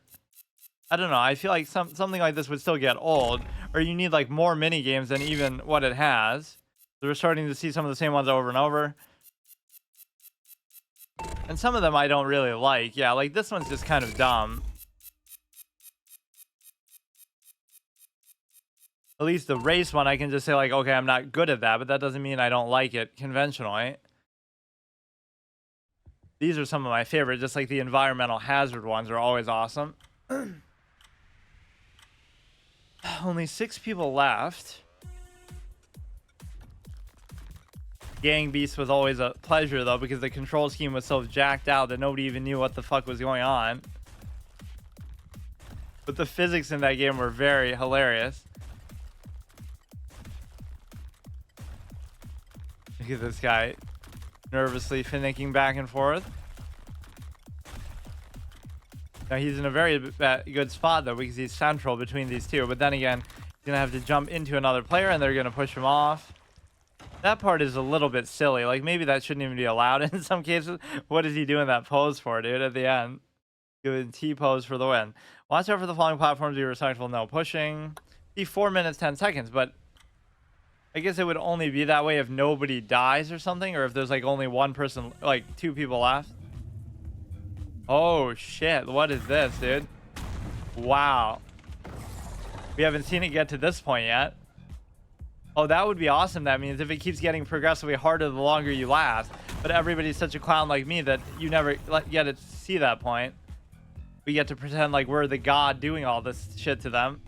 I don't know. I feel like something like this would still get old. Or you need like more mini games than even what it has. So we're starting to see some of the same ones over and over. And some of them I don't really like. Yeah, like this one's just kind of dumb. At least the race one, I can just say like, okay, I'm not good at that. But that doesn't mean I don't like it conventionally. These are some of my favorite, just like the environmental hazard ones are always awesome. Only 6 people left. Gang Beast was always a pleasure, though, because the control scheme was so jacked out that nobody even knew what the fuck was going on. But the physics in that game were very hilarious. Look at this guy. Nervously finicking back and forth. Now he's in a very good spot though because he's central between these two. But then again, he's gonna have to jump into another player and they're gonna push him off. That part is a little bit silly. Like maybe that shouldn't even be allowed in some cases. What is he doing that pose for, dude? At the end, doing T pose for the win. Watch out for the falling platforms. Be respectful. No pushing. See 4 minutes 10 seconds, but. I guess it would only be that way if nobody dies or something, or if there's like only one person, like 2 people left. Oh shit, what is this, dude? Wow. We haven't seen it get to this point yet. Oh, that would be awesome. That means if it keeps getting progressively harder the longer you last. But everybody's such a clown like me that you never get to see that point. We get to pretend like we're the god doing all this shit to them.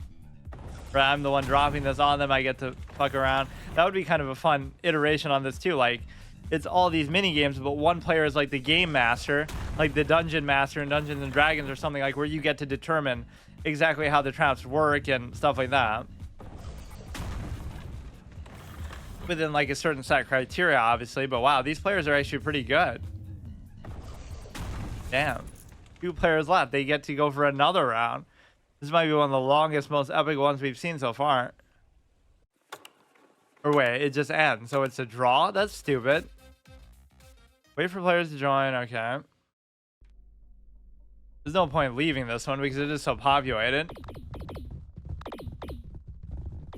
Right, I'm the one dropping this on them. I get to fuck around. That would be kind of a fun iteration on this too. Like, it's all these mini games, but one player is like the game master, like the dungeon master in Dungeons and Dragons or something, like where you get to determine exactly how the traps work and stuff like that. Within like a certain set of criteria, obviously. But wow, these players are actually pretty good. Damn. 2 players left. They get to go for another round. This might be one of the longest, most epic ones we've seen so far. Or wait, it just ends. So it's a draw? That's stupid. Wait for players to join. Okay. There's no point leaving this one because it is so populated.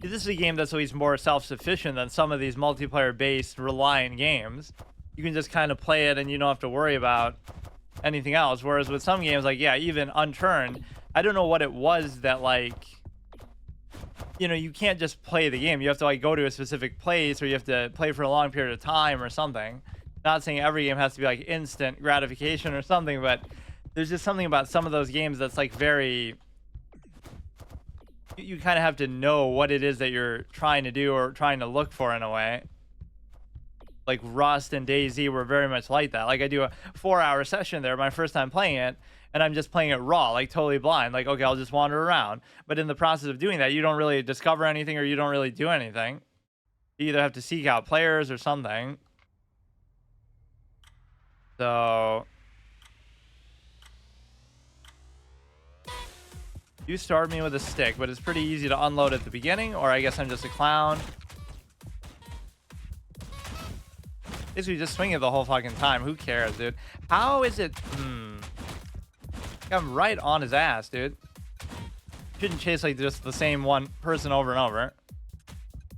This is a game that's at least more self-sufficient than some of these multiplayer-based reliant games. You can just kind of play it and you don't have to worry about anything else. Whereas with some games, like, yeah, even Unturned, I don't know what it was that, like, you know, you can't just play the game. You have to, like, go to a specific place or you have to play for a long period of time or something. Not saying every game has to be, like, instant gratification or something, but there's just something about some of those games that's, like, very... You kind of have to know what it is that you're trying to do or trying to look for in a way. Like Rust and DayZ were very much like that. Like I do a 4-hour session there, my first time playing it, and I'm just playing it raw, like totally blind. Like, okay, I'll just wander around. But in the process of doing that, you don't really discover anything or you don't really do anything. You either have to seek out players or something. So... You start me with a stick, but it's pretty easy to unload at the beginning, or I guess I'm just a clown. Basically, just swing it the whole fucking time. Who cares, dude? How is it? I'm right on his ass, dude. Shouldn't chase like just the same one person over and over.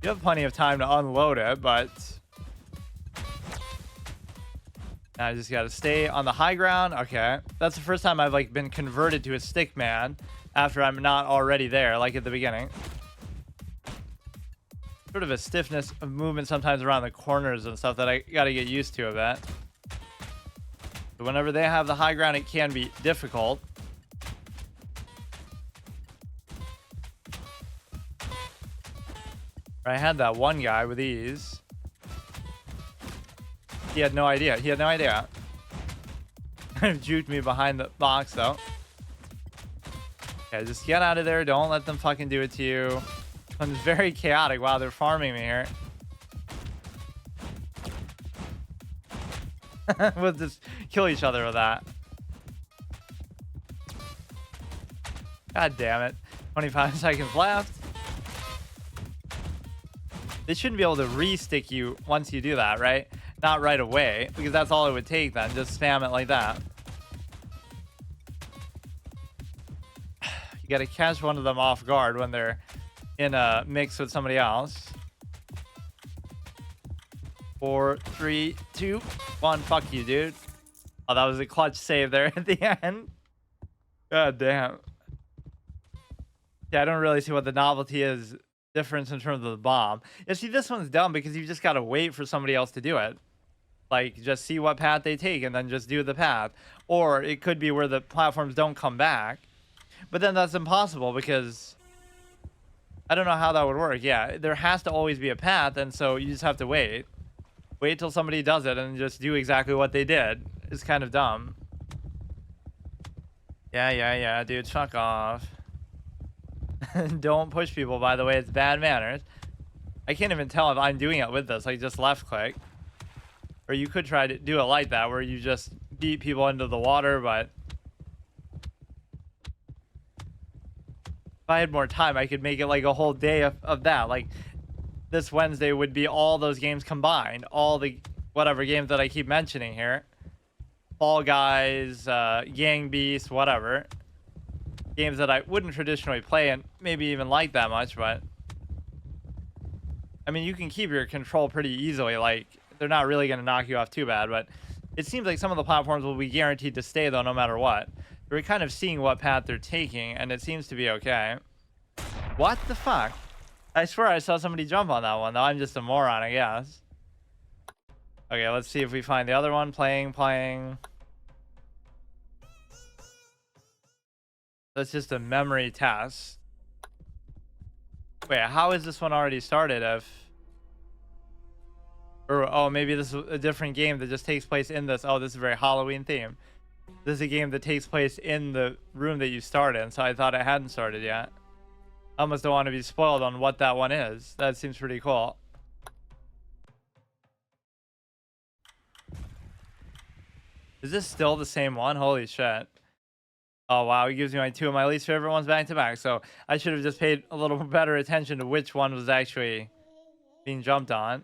You have plenty of time to unload it, but now I just gotta stay on the high ground. Okay, that's the first time I've like been converted to a stick man after I'm not already there, like at the beginning. Sort of a stiffness of movement sometimes around the corners and stuff that I gotta get used to a bit. But whenever they have the high ground, it can be difficult. I had that one guy with ease. He had no idea. He had no idea. Juked me behind the box, though. Okay, just get out of there. Don't let them fucking do it to you. I'm very chaotic. Wow, they're farming me here. We'll just kill each other with that. God damn it. 25 seconds left. They shouldn't be able to re-stick you once you do that, right? Not right away, because that's all it would take then. Just spam it like that. You gotta catch one of them off guard when they're in a mix with somebody else. 4, 3, 2, 1. Fuck you, dude. Oh, that was a clutch save there at the end. God damn. Yeah, I don't really see what the novelty is difference in terms of the bomb. Yeah, see, this one's dumb because you just gotta wait for somebody else to do it. Like, just see what path they take and then just do the path. Or it could be where the platforms don't come back. But then that's impossible because I don't know how that would work. Yeah, there has to always be a path, and so you just have to wait. Wait till somebody does it and just do exactly what they did. It's kind of dumb. Yeah, dude, fuck off. Don't push people, by the way. It's bad manners. I can't even tell if I'm doing it with this. I just left click. Or you could try to do it like that, where you just beat people into the water, but if I had more time, I could make it like a whole day of that. Like, this Wednesday would be all those games combined. All the whatever games that I keep mentioning here. Fall Guys, Gang Beasts, whatever. Games that I wouldn't traditionally play and maybe even like that much, but I mean, you can keep your control pretty easily. Like, they're not really going to knock you off too bad, but it seems like some of the platforms will be guaranteed to stay, though, no matter what. We're kind of seeing what path they're taking, and it seems to be okay. What the fuck? I swear I saw somebody jump on that one, though. I'm just a moron, I guess. Okay, let's see if we find the other one. Playing. That's just a memory test. Wait, how is this one already started or, oh, maybe this is a different game that just takes place in this. Oh, this is a very Halloween theme. This is a game that takes place in the room that you started in, so I thought it hadn't started yet. I almost don't want to be spoiled on what that one is. That seems pretty cool. Is this still the same one? Holy shit. Oh, wow. He gives me two of my least favorite ones back to back. So I should have just paid a little better attention to which one was actually being jumped on.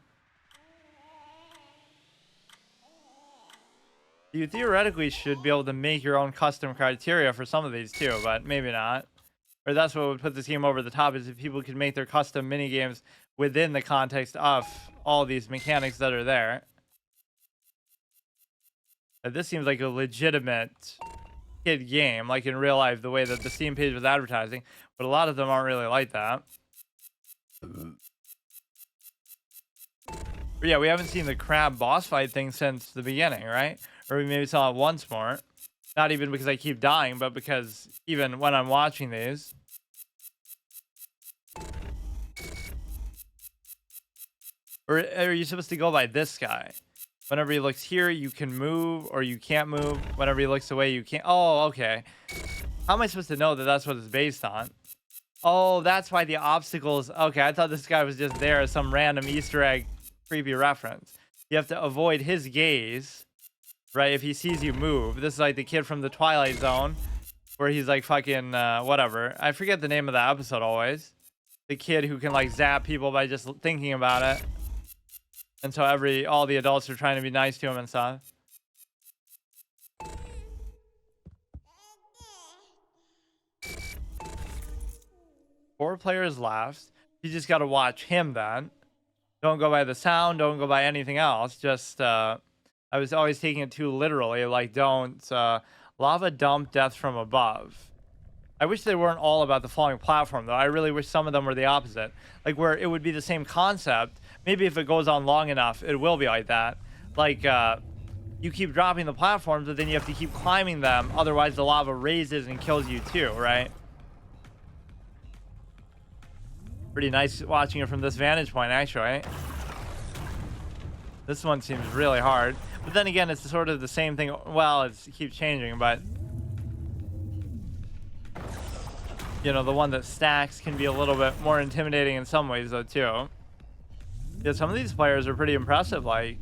You theoretically should be able to make your own custom criteria for some of these too, but maybe not. Or that's what would put this game over the top, is if people could make their custom mini games within the context of all these mechanics that are there. This seems like a legitimate kid game, like in real life, the way that the Steam page was advertising, but a lot of them aren't really like that. But yeah, we haven't seen the crab boss fight thing since the beginning, right? Or we maybe saw it once more. Not even because I keep dying, but because even when I'm watching these. Or are you supposed to go by this guy? Whenever he looks here, you can move, or you can't move. Whenever he looks away, you can't. Oh, okay. How am I supposed to know that that's what it's based on? Oh, that's why the obstacles. Okay, I thought this guy was just there as some random Easter egg creepy reference. You have to avoid his gaze, right? If he sees you move. This is like the kid from the Twilight Zone, where he's like fucking whatever. I forget the name of the episode always. The kid who can like zap people by just thinking about it. And so all the adults are trying to be nice to him and stuff. 4 players left. You just got to watch him then. Don't go by the sound. Don't go by anything else. Just, I was always taking it too literally. Like, don't, lava dump death from above. I wish they weren't all about the falling platform, though. I really wish some of them were the opposite. Like, where it would be the same concept. Maybe if it goes on long enough, it will be like that. Like, you keep dropping the platforms, but then you have to keep climbing them. Otherwise, the lava raises and kills you too, right? Pretty nice watching it from this vantage point, actually. This one seems really hard. But then again, it's sort of the same thing. Well, it keeps changing, but... You know, the one that stacks can be a little bit more intimidating in some ways, though, too. Yeah, some of these players are pretty impressive. Like,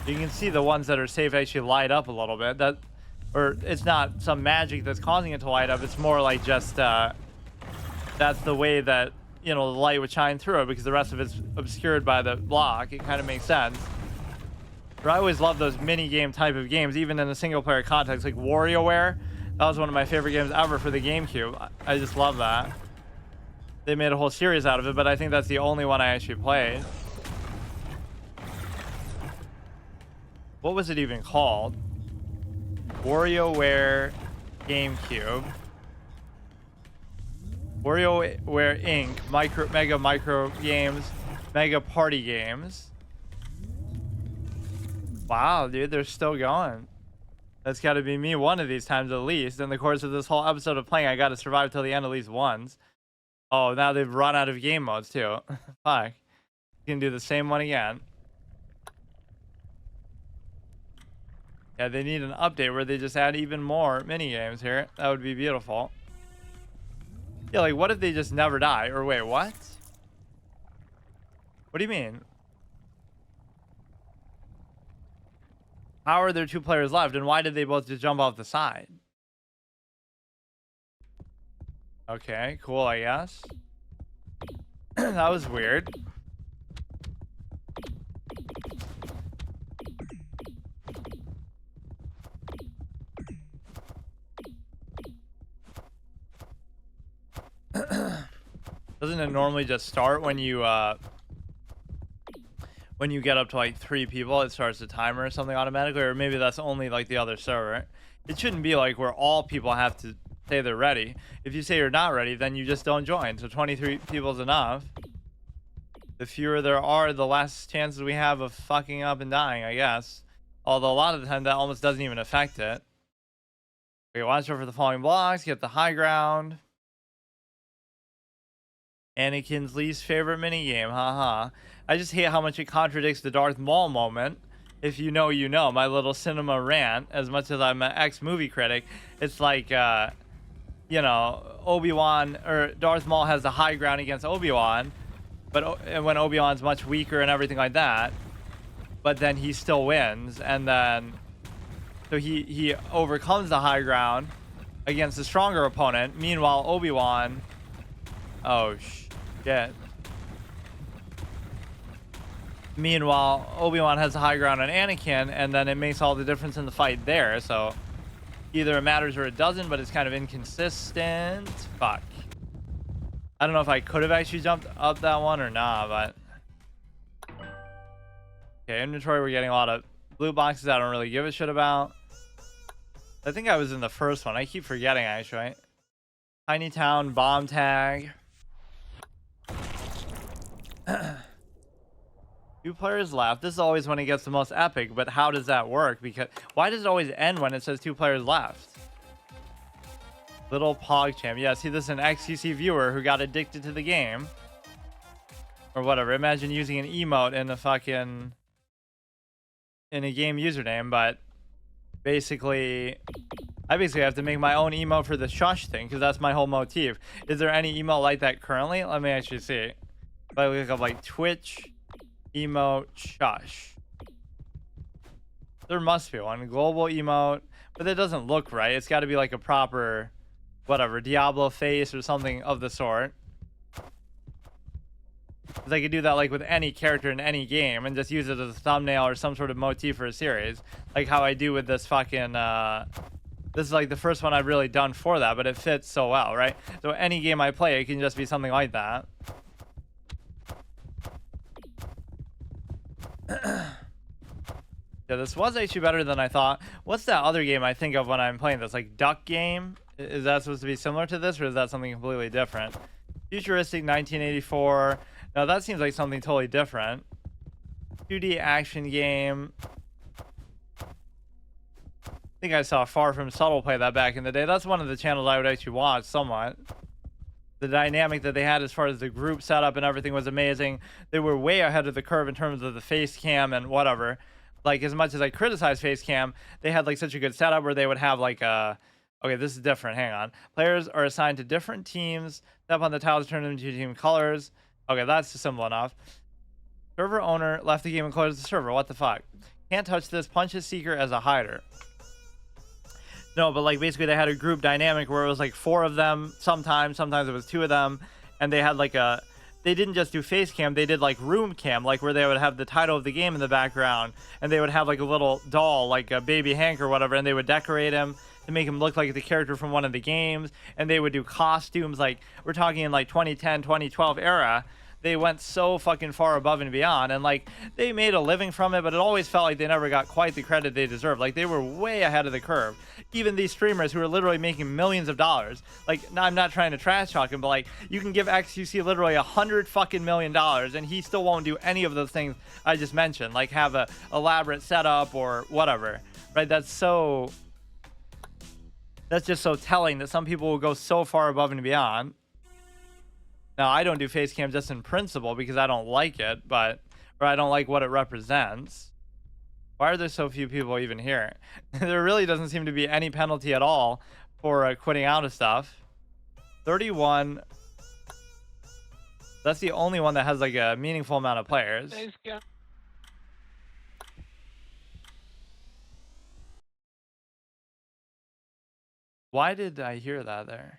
you can see the ones that are safe actually light up a little bit. Or it's not some magic that's causing it to light up. It's more like just that's the way that, you know, the light would shine through it, because the rest of it's obscured by the block. It kind of makes sense. But I always love those mini game type of games, even in the single player context, like WarioWare. That was one of my favorite games ever for the GameCube. I just love that. They made a whole series out of it, but I think that's the only one I actually played. What was it even called? WarioWare GameCube. WarioWare Inc. Mega Micro Games. Mega Party Games. Wow, dude, they're still going. That's got to be me one of these times at least. In the course of this whole episode of playing, I got to survive till the end at least once. Oh, now they've run out of game modes too. Fuck. You can do the same one again. Yeah, they need an update where they just add even more mini games here. That would be beautiful. Yeah, like what if they just never die? Or wait, what? What do you mean? How are there 2 players left, and why did they both just jump off the side? Okay, cool, I guess. That was weird. Doesn't it normally just start when you when you get up to like 3 people, it starts a timer or something automatically, or maybe that's only like the other server. It shouldn't be like where all people have to say they're ready. If you say you're not ready, then you just don't join. So 23 people is enough. The fewer there are, the less chances we have of fucking up and dying, I guess. Although a lot of the time that almost doesn't even affect it. Okay, watch out for the falling blocks, get the high ground. Anakin's least favorite minigame, haha. I just hate how much it contradicts the Darth Maul moment. If you know, you know. My little cinema rant, as much as I'm an ex-movie critic, it's like, you know, Obi-Wan, or Darth Maul has the high ground against Obi-Wan, but when Obi-Wan's much weaker and everything like that, but then he still wins, and then, so he overcomes the high ground against a stronger opponent. Meanwhile, Obi-Wan, oh shit. Meanwhile, Obi-Wan has the high ground on Anakin, and then it makes all the difference in the fight there. So either it matters or it doesn't, but it's kind of inconsistent. Fuck. I don't know if I could have actually jumped up that one or not, but... Okay, inventory, we're getting a lot of blue boxes I don't really give a shit about. I think I was in the first one. I keep forgetting, actually. Tiny Town, bomb tag. 2 players left. This is always when it gets the most epic, but how does that work? Because why does it always end when it says 2 players left? Little PogChamp. Yeah, see, this is an XQC viewer who got addicted to the game. Or whatever. Imagine using an emote in a fucking... in a game username, but... basically... I basically have to make my own emote for the shush thing, because that's my whole motif. Is there any emote like that currently? Let me actually see. If I look up, like, Twitch... emote shush. There must be one. Global emote, but that doesn't look right. It's got to be like a proper whatever Diablo face or something of the sort, because I could do that like with any character in any game and just use it as a thumbnail or some sort of motif for a series, like how I do with this fucking this is like the first one I've really done for that, but it fits so well, right? So any game I play, it can just be something like that. Yeah, this was actually better than I thought. What's that other game I think of when I'm playing this? Like Duck Game? Is that supposed to be similar to this, or is that something completely different? Futuristic 1984. Now that seems like something totally different. 2D action game. I think I saw Far From Subtle play that back in the day. That's one of the channels I would actually watch somewhat. The dynamic that they had as far as the group setup and everything was amazing. They were way ahead of the curve in terms of the face cam and whatever. Like, as much as I criticize face cam, they had like such a good setup where they would have like a... Okay, this is different. Hang on. Players are assigned to different teams. Step on the tiles to turn them into team colors. Okay, that's simple enough. Server owner left the game and closed the server. What the fuck? Can't touch this. Punch a seeker as a hider. No, but like basically they had a group dynamic where it was like 4 of them sometimes it was 2 of them, and they had like a... They didn't just do face cam, they did like room cam, like where they would have the title of the game in the background, and they would have like a little doll, like a baby Hank or whatever, and they would decorate him to make him look like the character from one of the games, and they would do costumes, like we're talking in like 2010, 2012 era. They went so fucking far above and beyond, and like they made a living from it, but it always felt like they never got quite the credit they deserved. Like they were way ahead of the curve. Even these streamers who are literally making millions of dollars, like, I'm not trying to trash talk him, but like you can give XQC literally $100 fucking million and he still won't do any of those things I just mentioned, like have a elaborate setup or whatever, right? That's just so telling that some people will go so far above and beyond. Now, I don't do face cam just in principle because I don't like it, or I don't like what it represents. Why are there so few people even here? There really doesn't seem to be any penalty at all for quitting out of stuff. 31. That's the only one that has like a meaningful amount of players. Why did I hear that there?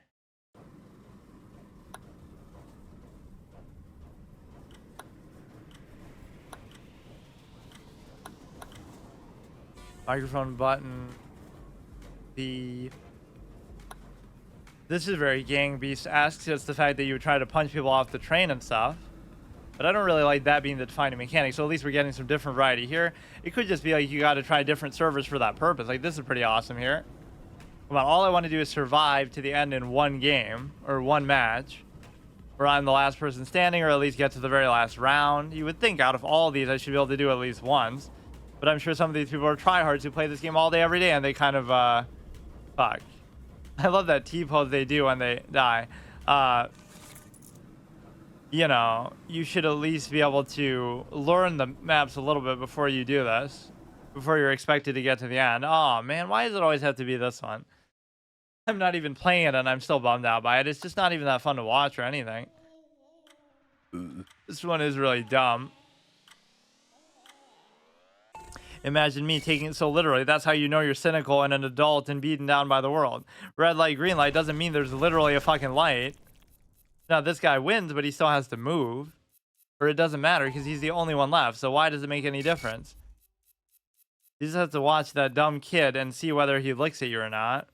Microphone button. This is very Gang Beast asks. It's the fact that you try to punch people off the train and stuff. But I don't really like that being the defining mechanic. So at least we're getting some different variety here. It could just be like you got to try different servers for that purpose. Like this is pretty awesome here. Come on, all I want to do is survive to the end in one game or one match where I'm the last person standing, or at least get to the very last round. You would think out of all these I should be able to do at least once. But I'm sure some of these people are tryhards who play this game all day, every day, and they kind of, fuck. I love that T-pose they do when they die. You know, you should at least be able to learn the maps a little bit before you do this. Before you're expected to get to the end. Oh, man, why does it always have to be this one? I'm not even playing it, and I'm still bummed out by it. It's just not even that fun to watch or anything. This one is really dumb. Imagine me taking it so literally. That's how you know you're cynical and an adult and beaten down by the world. Red light, green light doesn't mean there's literally a fucking light. Now, this guy wins, but he still has to move. Or it doesn't matter because he's the only one left. So why does it make any difference? You just have to watch that dumb kid and see whether he looks at you or not.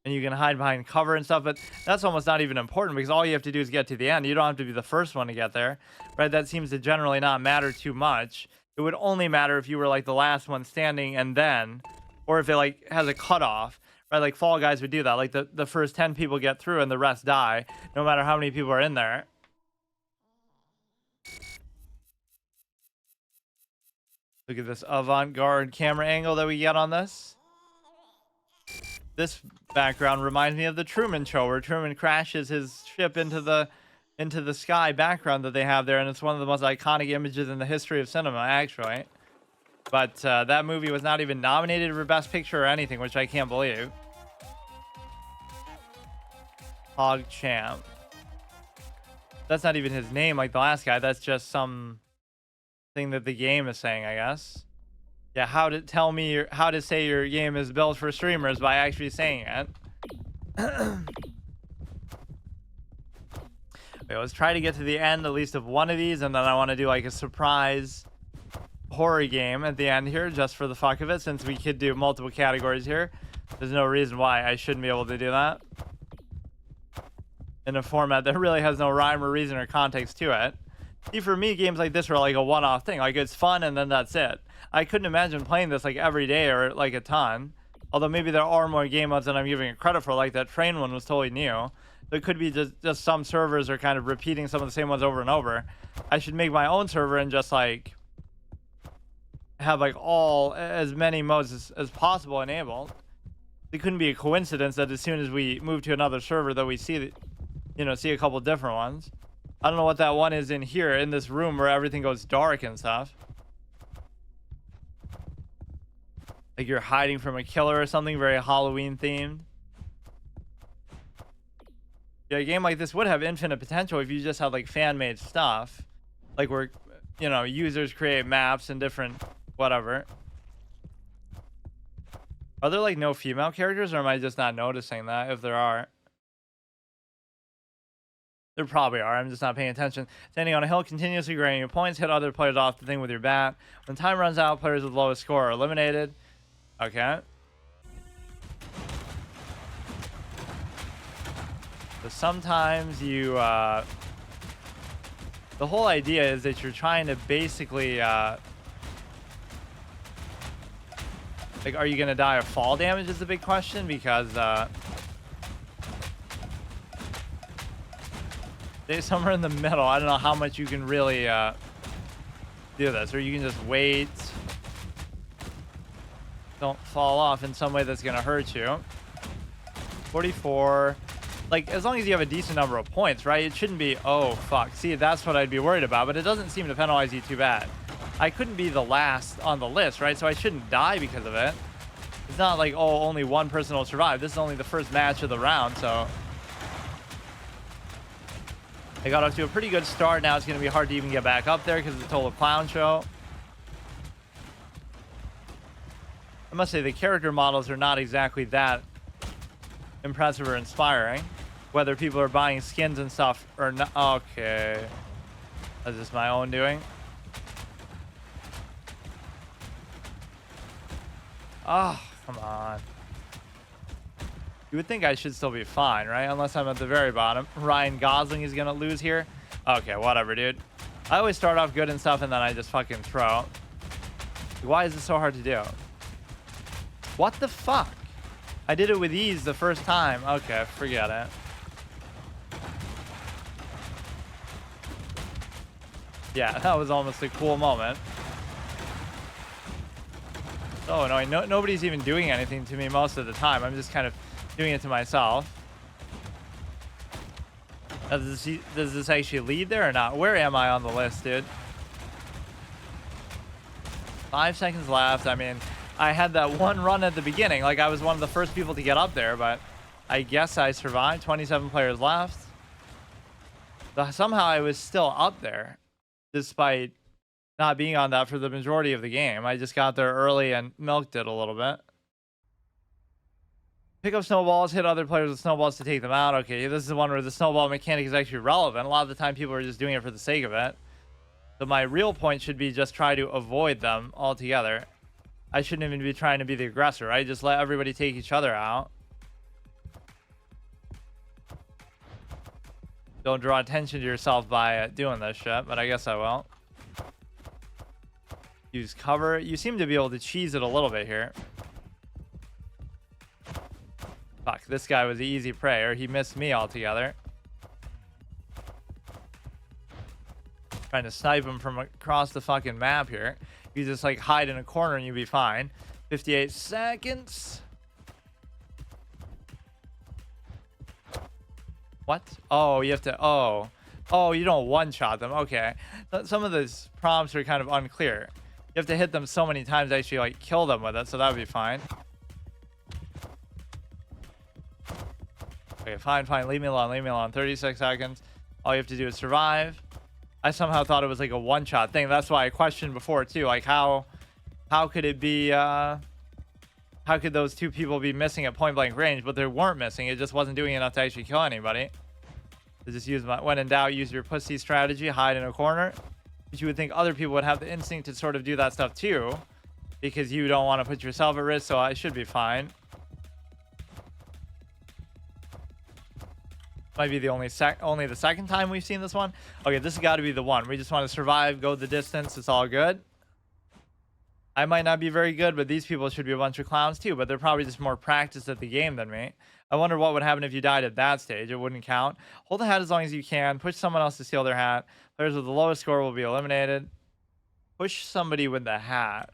And you can hide behind cover and stuff, but that's almost not even important because all you have to do is get to the end. You don't have to be the first one to get there, right? That seems to generally not matter too much. It would only matter if you were like the last one standing and then, or if it like has a cutoff, right? Like Fall Guys would do that. Like the first 10 people get through and the rest die, no matter how many people are in there. Look at this avant-garde camera angle that we get on this. This background reminds me of the Truman Show, where Truman crashes his ship into the sky background that they have there, and it's one of the most iconic images in the history of cinema, actually. But that movie was not even nominated for Best Picture or anything, which I can't believe. Hog Champ. That's not even his name like the last guy. That's just some thing that the game is saying, I guess. Yeah, how to say your game is built for streamers by actually saying it. Okay, let's try to get to the end at least of one of these, and then I want to do like a surprise horror game at the end here, just for the fuck of it, since we could do multiple categories here. There's no reason why I shouldn't be able to do that in a format that really has no rhyme or reason or context to it. See, for me, games like this are like a one-off thing. Like, it's fun, and then that's it. I couldn't imagine playing this like every day or like a ton. Although maybe there are more game modes than I'm giving it credit for. Like that train one was totally new. There could be just some servers are kind of repeating some of the same ones over and over. I should make my own server and just like have like as many modes as possible enabled. It couldn't be a coincidence that as soon as we move to another server that we see, see a couple different ones. I don't know what that one is in here in this room where everything goes dark and stuff. Like you're hiding from a killer or something, very Halloween themed. Yeah, a game like this would have infinite potential if you just had like fan-made stuff. Like where, users create maps and different whatever. Are there like no female characters, or am I just not noticing that if there are? There probably are. I'm just not paying attention. Standing on a hill, continuously gaining your points. Hit other players off the thing with your bat. When time runs out, players with lowest score are eliminated. Okay. So sometimes you... the whole idea is that you're trying to basically... like, are you going to die of fall damage is the big question, because... somewhere in the middle. I don't know how much you can really do this, or you can just wait. Don't fall off in some way that's gonna hurt you. 44. Like, as long as you have a decent number of points, right? It shouldn't be, oh fuck. See, that's what I'd be worried about, but it doesn't seem to penalize you too bad. I couldn't be the last on the list, right? So I shouldn't die because of it. It's not like, oh, only one person will survive. This is only the first match of the round, so I got off to a pretty good start. Now it's going to be hard to even get back up there because it's a total clown show. I must say the character models are not exactly that impressive or inspiring. Whether people are buying skins and stuff or not. Okay. Is this my own doing? Oh, come on. You would think I should still be fine, right? Unless I'm at the very bottom. Ryan Gosling is going to lose here. Okay, whatever, dude. I always start off good and stuff, and then I just fucking throw. Why is it so hard to do? What the fuck? I did it with ease the first time. Okay, forget it. Yeah, that was almost a cool moment. So annoying. Nobody's even doing anything to me most of the time. I'm just kind of doing it to myself. Does this actually lead there or not? Where am I on the list, dude? 5 seconds left. I mean, I had that one run at the beginning. Like, I was one of the first people to get up there, but I guess I survived. 27 players left. Somehow I was still up there, despite not being on that for the majority of the game. I just got there early and milked it a little bit. Pick up snowballs, hit other players with snowballs to take them out. Okay, this is the one where the snowball mechanic is actually relevant. A lot of the time people are just doing it for the sake of it. So my real point should be just try to avoid them altogether. I shouldn't even be trying to be the aggressor, right? Just let everybody take each other out. Don't draw attention to yourself by doing this shit, but I guess I will. Use cover. You seem to be able to cheese it a little bit here. Fuck, this guy was the easy prey, or he missed me altogether. Trying to snipe him from across the fucking map here. You just like hide in a corner and you'll be fine. 58 seconds. What? Oh, you have to, oh, you don't one-shot them. Okay. Some of those prompts are kind of unclear. You have to hit them so many times to actually like kill them with it, so that would be fine. Okay, fine. Leave me alone. 36 seconds. All you have to do is survive. I somehow thought it was like a one-shot thing. That's why I questioned before too. Like how could it be, how could those two people be missing at point-blank range, but they weren't missing. It just wasn't doing enough to actually kill anybody. So just when in doubt, use your pussy strategy, hide in a corner. But you would think other people would have the instinct to sort of do that stuff too, because you don't want to put yourself at risk, so I should be fine. Might be the only the second time we've seen this one. Okay, this has got to be the one. We just want to survive, go the distance. It's all good. I might not be very good, but these people should be a bunch of clowns too, but they're probably just more practiced at the game than me. I wonder what would happen if you died at that stage. It wouldn't count. Hold the hat as long as you can. Push someone else to steal their hat. Players with the lowest score will be eliminated. Push somebody with the hat.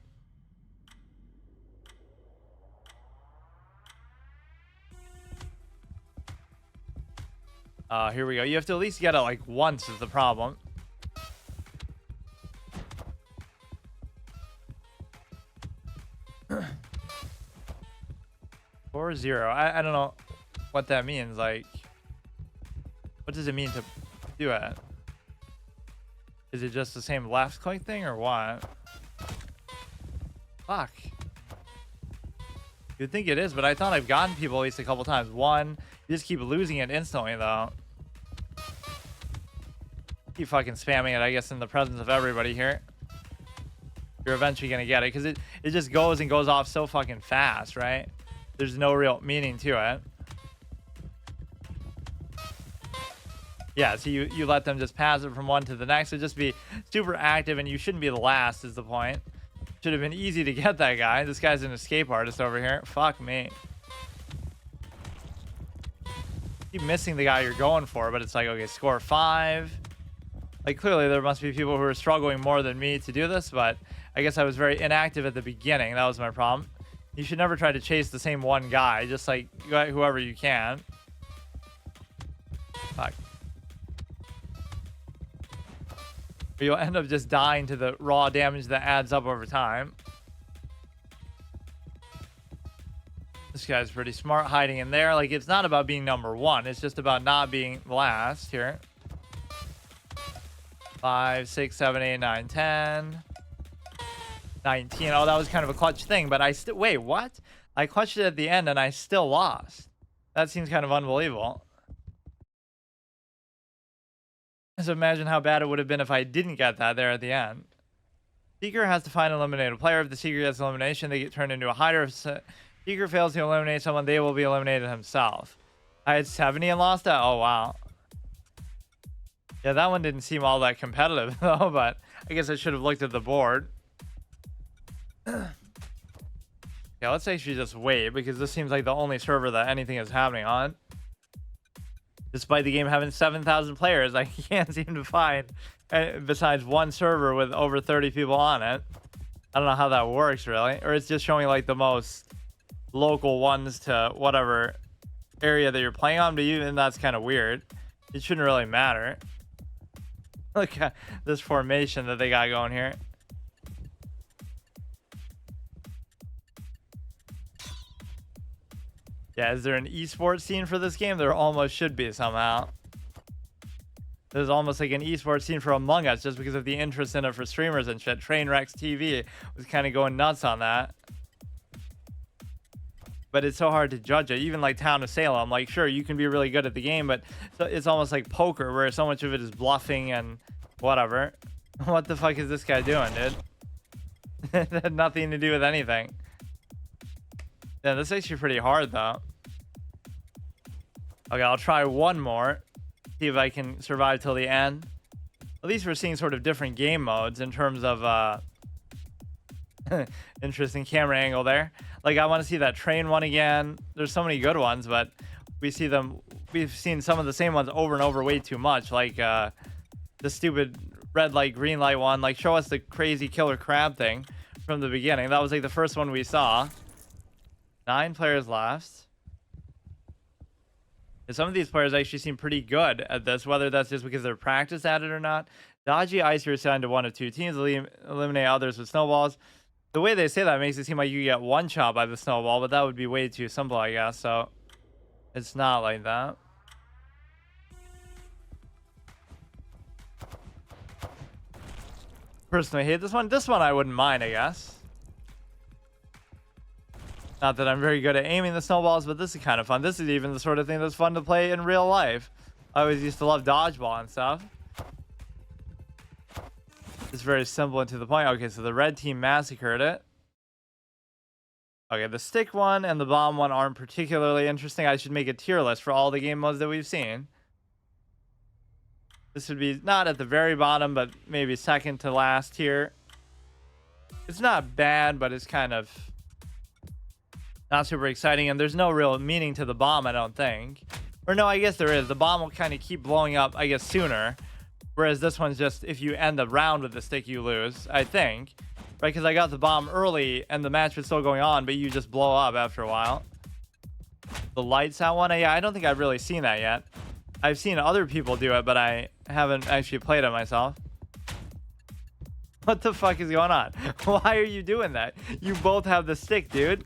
Here we go. You have to at least get it like once is the problem. Or 0. I don't know what that means. Like, what does it mean to do it? Is it just the same left click thing or what? Fuck. You'd think it is, but I thought I've gotten people at least a couple times. One, you just keep losing it instantly though. Keep fucking spamming it, I guess, in the presence of everybody here. You're eventually gonna get it because it just goes and goes off so fucking fast, right? There's no real meaning to it. Yeah, so you let them just pass it from one to the next. So just be super active, and you shouldn't be the last is the point. Should have been easy to get that guy. This guy's an escape artist over here. Fuck me. Keep missing the guy you're going for, but it's like, okay, score 5. Like, clearly there must be people who are struggling more than me to do this, but I guess I was very inactive at the beginning. That was my problem. You should never try to chase the same one guy. Just like go at whoever you can. Fuck. But you'll end up just dying to the raw damage that adds up over time. This guy's pretty smart hiding in there. Like, it's not about being number 1. It's just about not being last here. 5, 6, 7, 8, 9, 10. 19. Oh, that was kind of a clutch thing, but I still... Wait, what? I clutched it at the end and I still lost. That seems kind of unbelievable. So imagine how bad it would have been if I didn't get that there at the end. Seeker has to find and eliminate a player. If the Seeker gets elimination, they get turned into a hider. If Seeker fails to eliminate someone, they will be eliminated himself. I had 70 and lost that? Oh, wow. Yeah, that one didn't seem all that competitive though, but I guess I should have looked at the board. Yeah, let's actually just wait because this seems like the only server that anything is happening on. Despite the game having 7,000 players, I can't seem to find, besides one server with over 30 people on it. I don't know how that works really, or it's just showing like the most local ones to whatever area that you're playing on, but even that's kind of weird. It shouldn't really matter. Look at this formation that they got going here. Yeah, is there an esports scene for this game? There almost should be somehow. There's almost like an esports scene for Among Us just because of the interest in it for streamers and shit. Trainwrecks TV was kind of going nuts on that. But it's so hard to judge it. Even like Town of Salem, like sure, you can be really good at the game, but it's almost like poker where so much of it is bluffing and whatever. What the fuck is this guy doing, dude? It had nothing to do with anything. Yeah, this is actually pretty hard though. Okay, I'll try one more. See if I can survive till the end. At least we're seeing sort of different game modes in terms of interesting camera angle there. Like I want to see that train one again. There's so many good ones, but we've seen some of the same ones over and over way too much. Like the stupid red light, green light one. Like show us the crazy killer crab thing from the beginning. That was like the first one we saw. 9 players left. And some of these players actually seem pretty good at this, whether that's just because they're practiced at it or not. Dodgy Ice, you're assigned to one of 2 teams. Eliminate others with snowballs. The way they say that makes it seem like you get one shot by the snowball, but that would be way too simple, I guess. So it's not like that. Personally hate this one. This one I wouldn't mind, I guess. Not that I'm very good at aiming the snowballs, but this is kind of fun. This is even the sort of thing that's fun to play in real life. I always used to love dodgeball and stuff. It's very simple and to the point. Okay, so the red team massacred it. Okay, the stick one and the bomb one aren't particularly interesting. I should make a tier list for all the game modes that we've seen. This would be not at the very bottom, but maybe second to last here. It's not bad, but it's kind of not super exciting, and there's no real meaning to the bomb, I don't think. Or no, I guess there is. The bomb will kind of keep blowing up, I guess, sooner. Whereas this one's just, if you end the round with the stick, you lose, I think. Right, because I got the bomb early, and the match was still going on, but you just blow up after a while. The lights out one? Yeah, I don't think I've really seen that yet. I've seen other people do it, but I haven't actually played it myself. What the fuck is going on? Why are you doing that? You both have the stick, dude.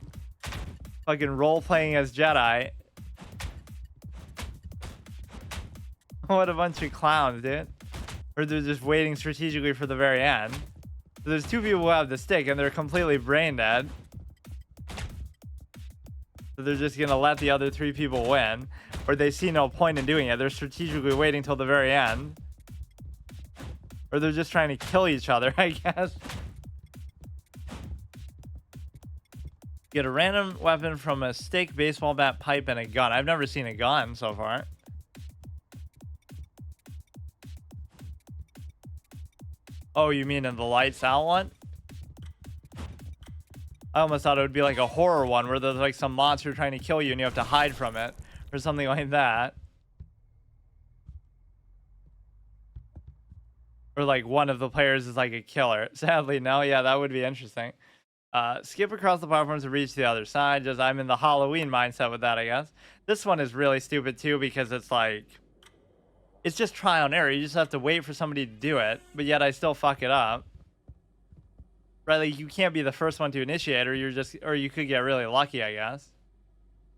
Fucking role-playing as Jedi. What a bunch of clowns, dude. Or they're just waiting strategically for the very end. So there's 2 people who have the stick, and they're completely brain dead. So they're just gonna let the other 3 people win. Or they see no point in doing it. They're strategically waiting till the very end. Or they're just trying to kill each other, I guess. Get a random weapon from a stick, baseball bat, pipe, and a gun. I've never seen a gun so far. Oh, you mean in the lights out one? I almost thought it would be like a horror one where there's like some monster trying to kill you and you have to hide from it. Or something like that. Or like one of the players is like a killer. Sadly, no. Yeah, that would be interesting. Skip across the platforms to reach the other side. Just I'm in the Halloween mindset with that, I guess. This one is really stupid too because it's like, it's just trial and error. You just have to wait for somebody to do it, but yet I still fuck it up. Right? Like you can't be the first one to initiate, or you could get really lucky, I guess.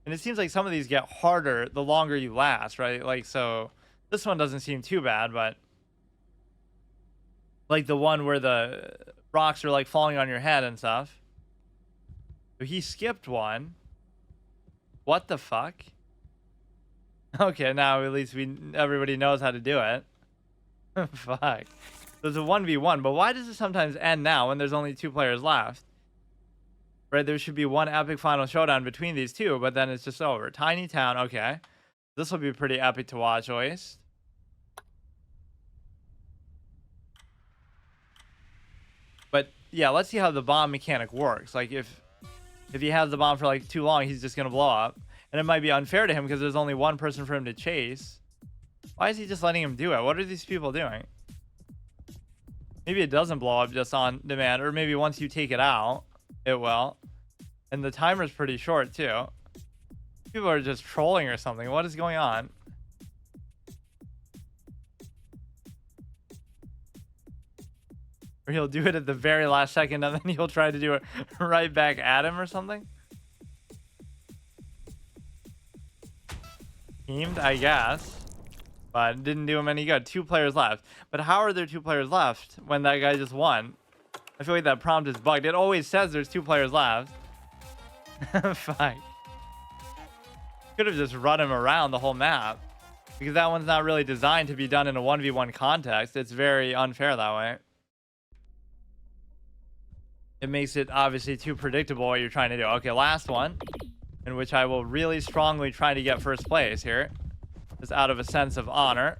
And it seems like some of these get harder the longer you last, right? Like so, this one doesn't seem too bad, but like the one where the rocks are like falling on your head and stuff. So he skipped one. What the fuck? Okay, now at least everybody knows how to do it. Fuck. There's a 1v1, but why does it sometimes end now when there's only 2 players left? Right, there should be one epic final showdown between these 2, but then it's just over. Tiny town, okay. This will be pretty epic to watch, at least. yeah, let's see how the bomb mechanic works. Like if he has the bomb for like too long, he's just gonna blow up. And it might be unfair to him because there's only one person for him to chase. Why is he just letting him do it? What are these people doing? Maybe it doesn't blow up just on demand, or maybe once you take it out, it will. And the timer's pretty short too. People are just trolling or something. What is going on? Or he'll do it at the very last second and then he'll try to do it right back at him or something. Teamed, I guess. But didn't do him any good. 2 players left. But how are there 2 players left when that guy just won? I feel like that prompt is bugged. It always says there's 2 players left. Fuck. Could have just run him around the whole map. Because that one's not really designed to be done in a 1v1 context. It's very unfair that way. It makes it obviously too predictable what you're trying to do. Okay, last one. In which I will really strongly try to get first place here. Just out of a sense of honor.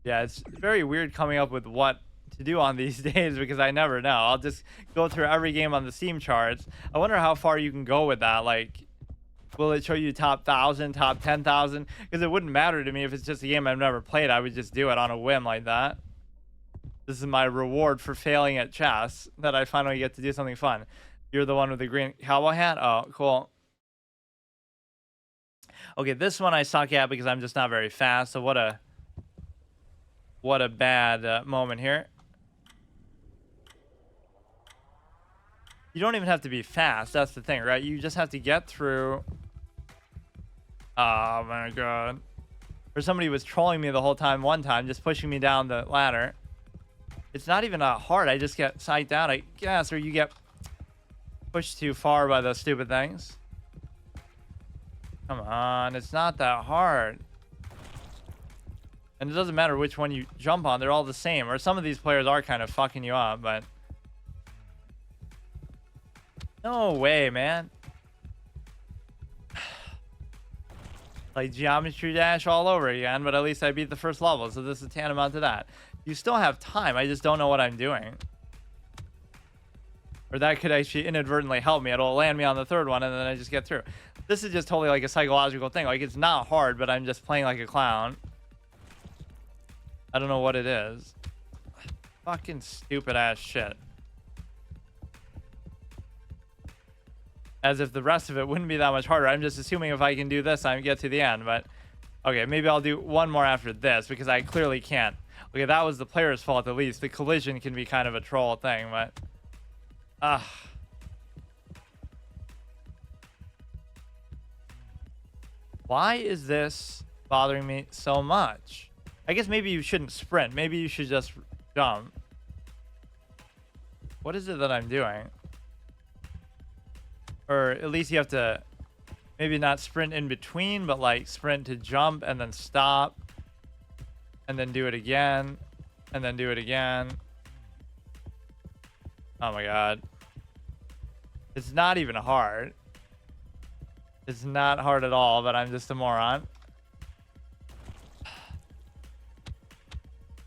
Yeah, it's very weird coming up with what to do on these days because I never know. I'll just go through every game on the Steam charts. I wonder how far you can go with that. Like, will it show you top 1,000, top 10,000? Because it wouldn't matter to me if it's just a game I've never played. I would just do it on a whim like that. This is my reward for failing at chess, that I finally get to do something fun. You're the one with the green cowboy hat? Oh, cool. Okay, this one I suck at because I'm just not very fast. So what a bad moment here. You don't even have to be fast. That's the thing, right? You just have to get through. Oh my god. Or somebody was trolling me the whole time one time, just pushing me down the ladder. It's not even hard. I just get psyched out, I guess, or you get pushed too far by those stupid things. Come on, it's not that hard. And it doesn't matter which one you jump on. They're all the same. Or some of these players are kind of fucking you up, but... No way, man. Like Geometry Dash all over again, but at least I beat the first level, so this is tantamount to that. You still have time. I just don't know what I'm doing. Or that could actually inadvertently help me. It'll land me on the 3rd one, and then I just get through. This is just totally like a psychological thing. Like, it's not hard, but I'm just playing like a clown. I don't know what it is. Fucking stupid ass shit. As if the rest of it wouldn't be that much harder. I'm just assuming if I can do this, I get to the end. But, okay, maybe I'll do one more after this, because I clearly can't. Okay, that was the player's fault at least. The collision can be kind of a troll thing, but... Why is this bothering me so much? I guess maybe you shouldn't sprint. Maybe you should just jump. What is it that I'm doing? Or at least you have to maybe not sprint in between, but like sprint to jump and then stop. And then do it again. And then do it again. Oh my god. It's not even hard. It's not hard at all, but I'm just a moron.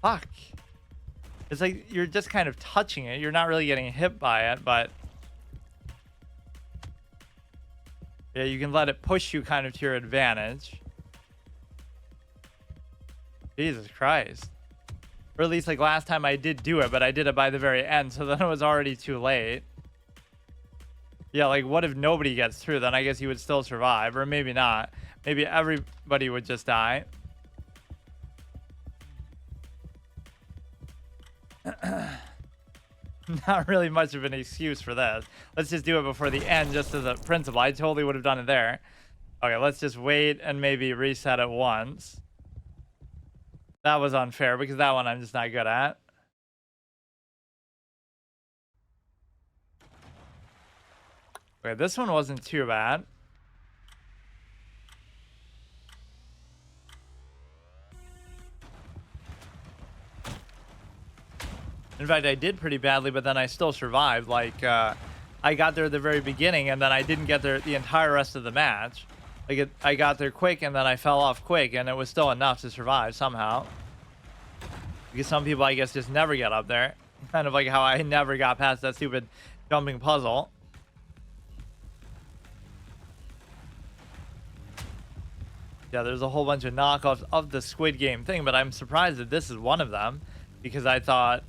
Fuck. It's like you're just kind of touching it. You're not really getting hit by it, but... Yeah, you can let it push you kind of to your advantage. Jesus Christ. Or at least like last time I did do it, but I did it by the very end, so then it was already too late. Yeah, like what if nobody gets through? Then I guess you would still survive, or maybe not. Maybe everybody would just die. Not really much of an excuse for this. Let's just do it before the end, just as a principle. I totally would have done it there. Okay, let's just wait and maybe reset it once. That was unfair because that one I'm just not good at. Okay, this one wasn't too bad. In fact, I did pretty badly, but then I still survived. Like, I got there at the very beginning, and then I didn't get there the entire rest of the match. Like I got there quick and then I fell off quick, and it was still enough to survive somehow. Because some people, I guess, just never get up there. Kind of like how I never got past that stupid jumping puzzle. Yeah, there's a whole bunch of knockoffs of the Squid Game thing, but I'm surprised that this is one of them, because I thought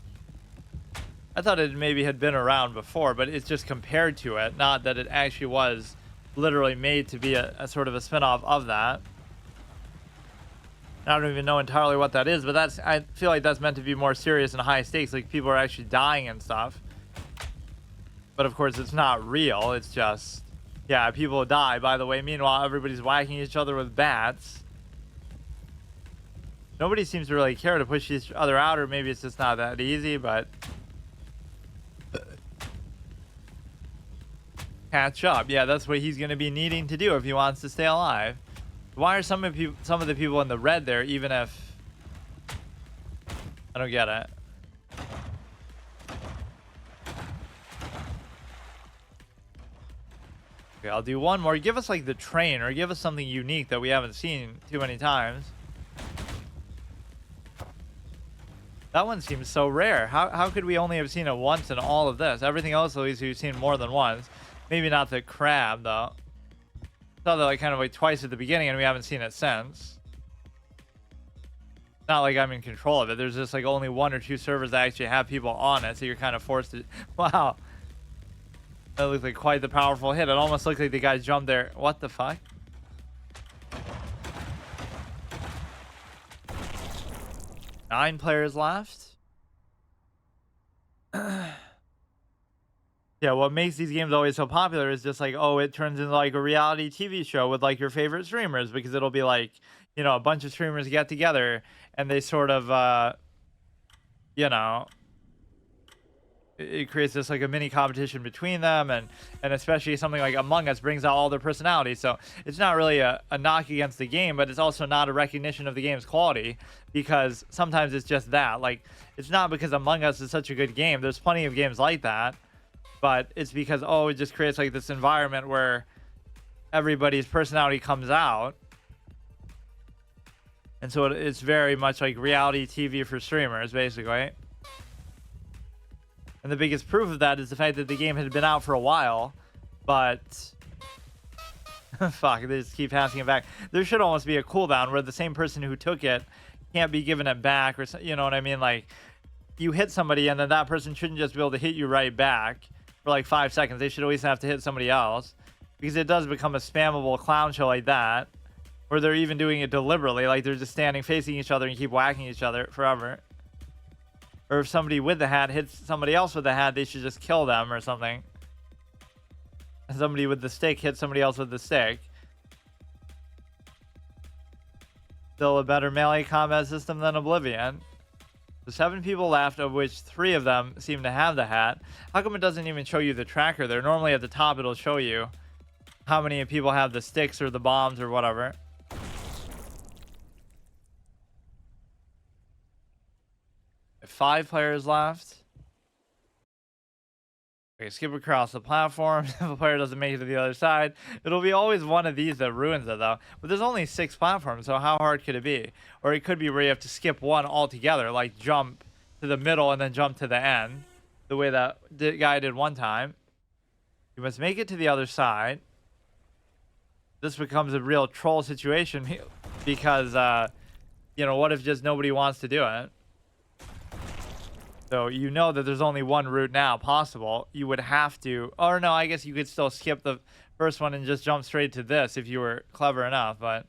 it maybe had been around before, but it's just compared to it, not that it actually was literally made to be a sort of a spin-off of that. I don't even know entirely what that is, but I feel like that's meant to be more serious and high stakes, like people are actually dying and stuff. But of course it's not real, it's just, yeah, people die, by the way. Meanwhile, everybody's whacking each other with bats. Nobody seems to really care to push each other out, or maybe it's just not that easy, but catch up. Yeah, that's what he's going to be needing to do if he wants to stay alive. Why are some of the people in the red there, even if... I don't get it. Okay, I'll do one more. Give us like the train, or give us something unique that we haven't seen too many times. That one seems so rare. How could we only have seen it once in all of this? Everything else, at least, we've seen more than once. Maybe not the crab, though. Saw that like kind of like twice at the beginning, and we haven't seen it since. Not like I'm in control of it. There's just like only 1 or 2 servers that actually have people on it, so you're kind of forced to... Wow. That looked like quite the powerful hit. It almost looked like the guy jumped there. What the fuck? Nine players left. Yeah, what makes these games always so popular is just like, oh, it turns into like a reality TV show with like your favorite streamers, because it'll be like, you know, a bunch of streamers get together and they sort of, you know, it creates this like a mini competition between them, and especially something like Among Us brings out all their personalities. So it's not really a knock against the game, but it's also not a recognition of the game's quality, because sometimes it's just that. Like, it's not because Among Us is such a good game. There's plenty of games like that. But it's because, oh, it just creates like this environment where everybody's personality comes out. And so it's very much like reality TV for streamers, basically. And the biggest proof of that is the fact that the game had been out for a while, but... Fuck, they just keep passing it back. There should almost be a cooldown where the same person who took it can't be given it back, or you know what I mean? Like, you hit somebody and then that person shouldn't just be able to hit you right back for like 5 seconds. They should always have to hit somebody else, because it does become a spammable clown show like that, where they're even doing it deliberately, like they're just standing facing each other and keep whacking each other forever. Or if somebody with the hat hits somebody else with the hat, they should just kill them or something. And somebody with the stick hits somebody else with the stick. Still a better melee combat system than Oblivion. So 7 people left, of which 3 of them seem to have the hat. How come it doesn't even show you the tracker there? Normally at the top it'll show you how many people have the sticks or the bombs or whatever. If 5 players left. Okay, skip across the platform. If a player doesn't make it to the other side, it'll be always one of these that ruins it, though. But there's only 6 platforms, so how hard could it be? Or it could be where you have to skip one altogether, like jump to the middle and then jump to the end, the way that guy did one time. You must make it to the other side. This becomes a real troll situation, because, you know, what if just nobody wants to do it? So you know that there's only one route now possible. You would have to, or no, I guess you could still skip the first one and just jump straight to this if you were clever enough, but...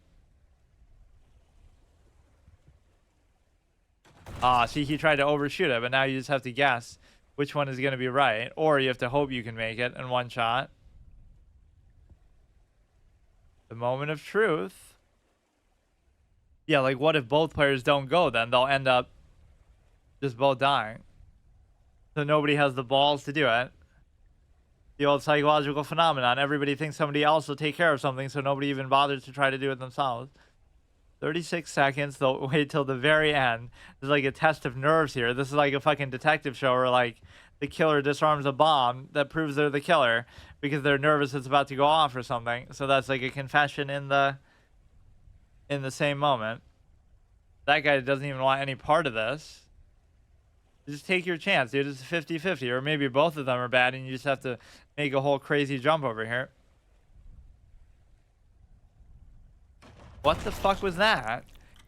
See, he tried to overshoot it, but now you just have to guess which one is going to be right, or you have to hope you can make it in one shot. The moment of truth. Yeah, like what if both players don't go then? They'll end up just both dying. So nobody has the balls to do it. The old psychological phenomenon. Everybody thinks somebody else will take care of something, so nobody even bothers to try to do it themselves. 36 seconds. They'll wait till the very end. There's like a test of nerves here. This is like a fucking detective show where like the killer disarms a bomb that proves they're the killer because they're nervous it's about to go off or something. So that's like a confession in the same moment. That guy doesn't even want any part of this. Just take your chance, dude. It's 50-50. Or maybe both of them are bad and you just have to make a whole crazy jump over here. What the fuck was that?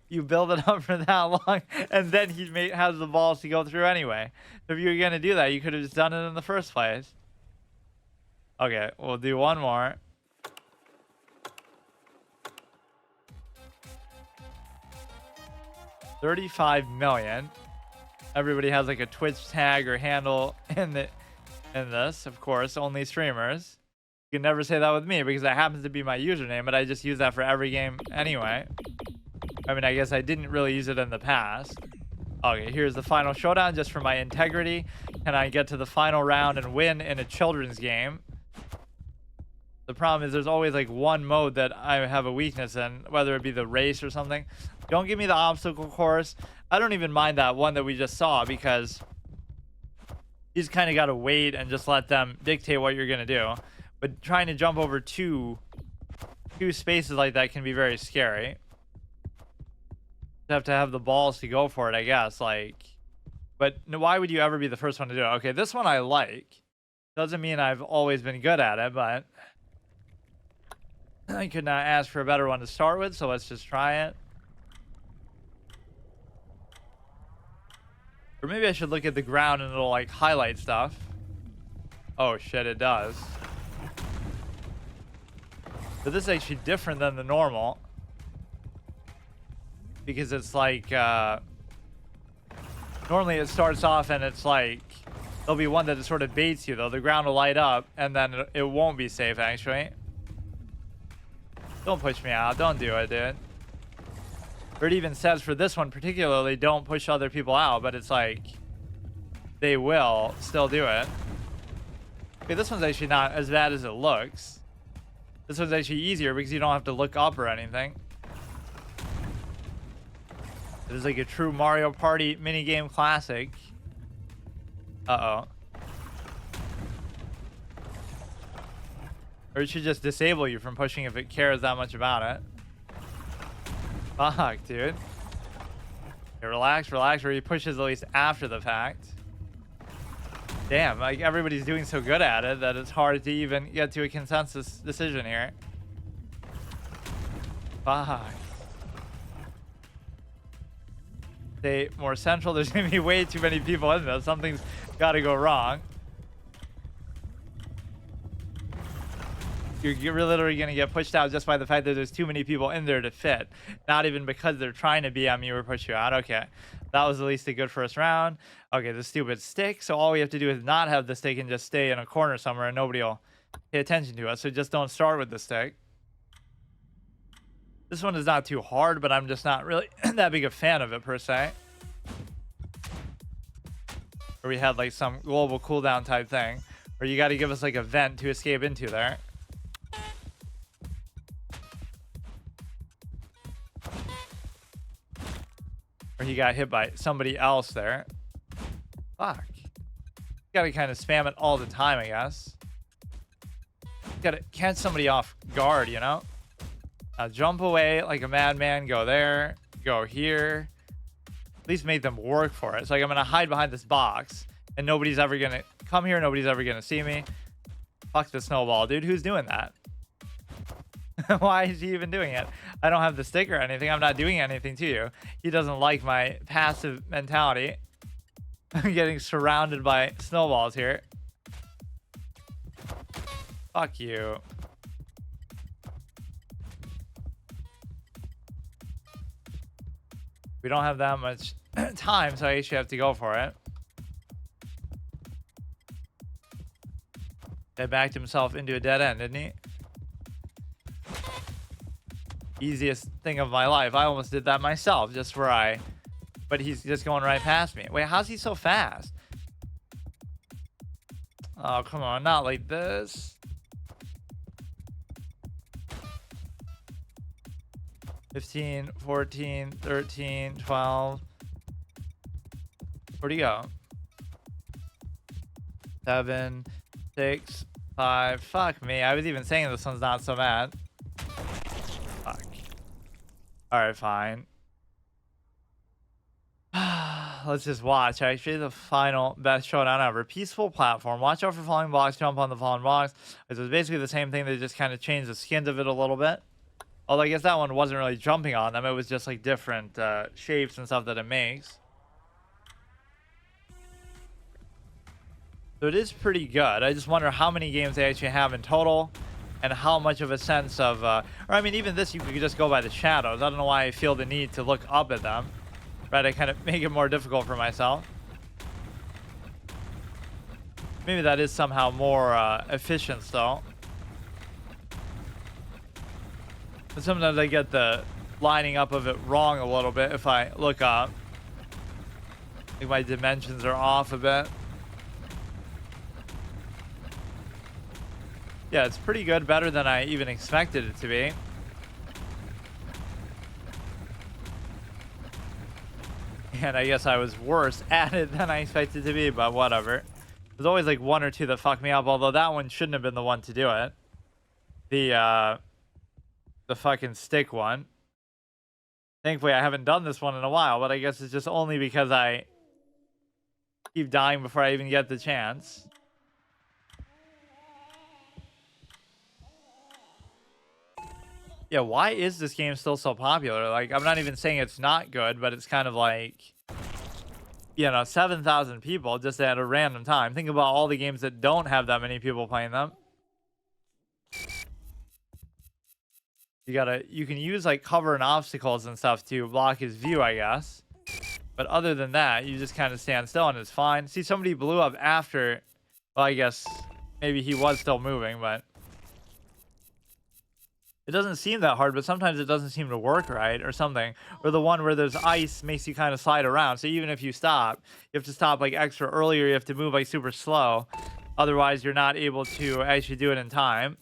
You build it up for that long and then he has the balls to go through anyway. If you were going to do that, you could have just done it in the first place. Okay, we'll do one more. $35 million. Everybody has like a Twitch tag or handle in this, of course, only streamers. You can never say that with me because that happens to be my username, but I just use that for every game anyway. I mean, I guess I didn't really use it in the past. Okay, here's the final showdown just for my integrity. Can I get to the final round and win in a children's game? The problem is there's always like one mode that I have a weakness in, whether it be the race or something. Don't give me the obstacle course. I don't even mind that one that we just saw because you just kind of got to wait and just let them dictate what you're going to do. But trying to jump over two spaces like that can be very scary. You have to have the balls to go for it, I guess. Like, but why would you ever be the first one to do it? Okay, this one I like. Doesn't mean I've always been good at it, but I could not ask for a better one to start with, so let's just try it. Or maybe I should look at the ground and it'll like highlight stuff. Oh shit, it does. But this is actually different than the normal. Because it's like, normally it starts off and it's like, there'll be one that sort of baits you though. The ground will light up and then it won't be safe actually. Don't push me out. Don't do it, dude. Or it even says for this one particularly, don't push other people out, but it's like, they will still do it. Okay, this one's actually not as bad as it looks. This one's actually easier because you don't have to look up or anything. It is like a true Mario Party minigame classic. Uh-oh. Or it should just disable you from pushing if it cares that much about it. Fuck, dude. Okay, relax, relax, or he pushes at least after the fact. Damn, like everybody's doing so good at it that it's hard to even get to a consensus decision here. Fuck. Stay more central. There's gonna be way too many people in this. Something's gotta go wrong. You're literally going to get pushed out just by the fact that there's too many people in there to fit. Not even because they're trying to BM you or push you out. Okay. That was at least a good first round. Okay, the stupid stick. So all we have to do is not have the stick and just stay in a corner somewhere and nobody will pay attention to us. So just don't start with the stick. This one is not too hard, but I'm just not really that big a fan of it per se. Or we had like some global cooldown type thing. Or you got to give us like a vent to escape into there. Or he got hit by somebody else there. Fuck. Gotta kind of spam it all the time, I guess. Gotta catch somebody off guard, you know? Jump away like a madman. Go there. Go here. At least make them work for it. It's like I'm gonna hide behind this box. And nobody's ever gonna come here. Nobody's ever gonna see me. Fuck the snowball, dude. Who's doing that? Why is he even doing it? I don't have the stick or anything. I'm not doing anything to you. He doesn't like my passive mentality. I'm getting surrounded by snowballs here. Fuck you. We don't have that much time, so I actually have to go for it. He backed himself into a dead end, didn't he? Easiest thing of my life. I almost did that myself just for but he's just going right past me. Wait, how's he so fast? Oh, come on, not like this. 15, 14, 13, 12. Where'd he go? 7, 6, 5. Fuck me. I was even saying this one's not so bad. Fuck. Alright, fine. Let's just watch. Actually, the final best showdown ever. Peaceful platform. Watch out for falling blocks. Jump on the falling blocks. It was basically the same thing. They just kind of changed the skins of it a little bit. Although I guess that one wasn't really jumping on them. It was just like different shapes and stuff that it makes. So it is pretty good. I just wonder how many games they actually have in total. And how much of a sense of... or I mean, even this, you could just go by the shadows. I don't know why I feel the need to look up at them. Right, I kind of make it more difficult for myself. Maybe that is somehow more efficient, though. But sometimes I get the lining up of it wrong a little bit if I look up. I think my dimensions are off a bit. Yeah, it's pretty good. Better than I even expected it to be. And I guess I was worse at it than I expected to be, but whatever. There's always like one or two that fuck me up, although that one shouldn't have been the one to do it. The fucking stick one. Thankfully, I haven't done this one in a while, but I guess it's just only because I keep dying before I even get the chance. Yeah, why is this game still so popular? Like, I'm not even saying it's not good, but it's kind of like, you know, 7,000 people just at a random time. Think about all the games that don't have that many people playing them. You can use like cover and obstacles and stuff to block his view, I guess. But other than that, you just kind of stand still and it's fine. See, somebody blew up after, well, I guess maybe he was still moving, but it doesn't seem that hard, but sometimes it doesn't seem to work right or something. Or the one where there's ice makes you kind of slide around. So even if you stop, you have to stop like extra earlier. You have to move like super slow. Otherwise, you're not able to actually do it in time.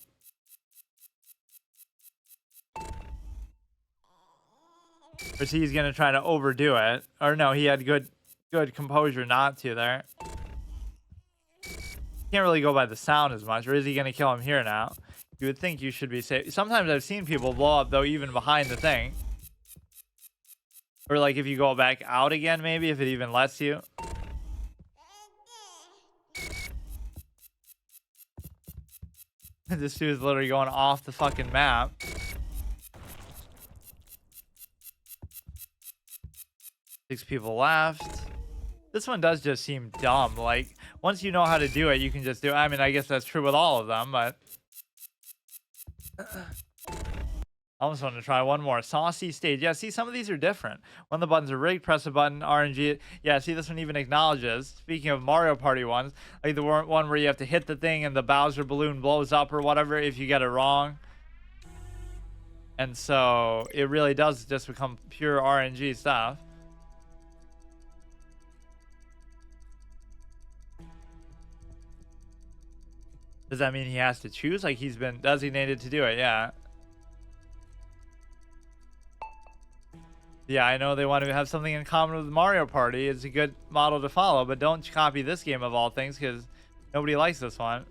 Or see, he's going to try to overdo it. Or no, he had good composure not to there. Can't really go by the sound as much. Or is he going to kill him here now? You would think you should be safe. Sometimes I've seen people blow up, though, even behind the thing. Or, like, if you go back out again, maybe, if it even lets you. This dude's literally going off the fucking map. Six people left. This one does just seem dumb. Like, once you know how to do it, you can just do it. I mean, I guess that's true with all of them, but... I almost want to try one more. Saucy stage. Yeah, see, some of these are different. When the buttons are rigged, press a button, RNG. Yeah, see, this one even acknowledges. Speaking of Mario Party ones, like the one where you have to hit the thing and the Bowser balloon blows up or whatever if you get it wrong. And so it really does just become pure RNG stuff. Does that mean he has to choose? Like he's been designated to do it? Yeah. Yeah, I know they want to have something in common with Mario Party. It's a good model to follow, but don't copy this game of all things because nobody likes this one.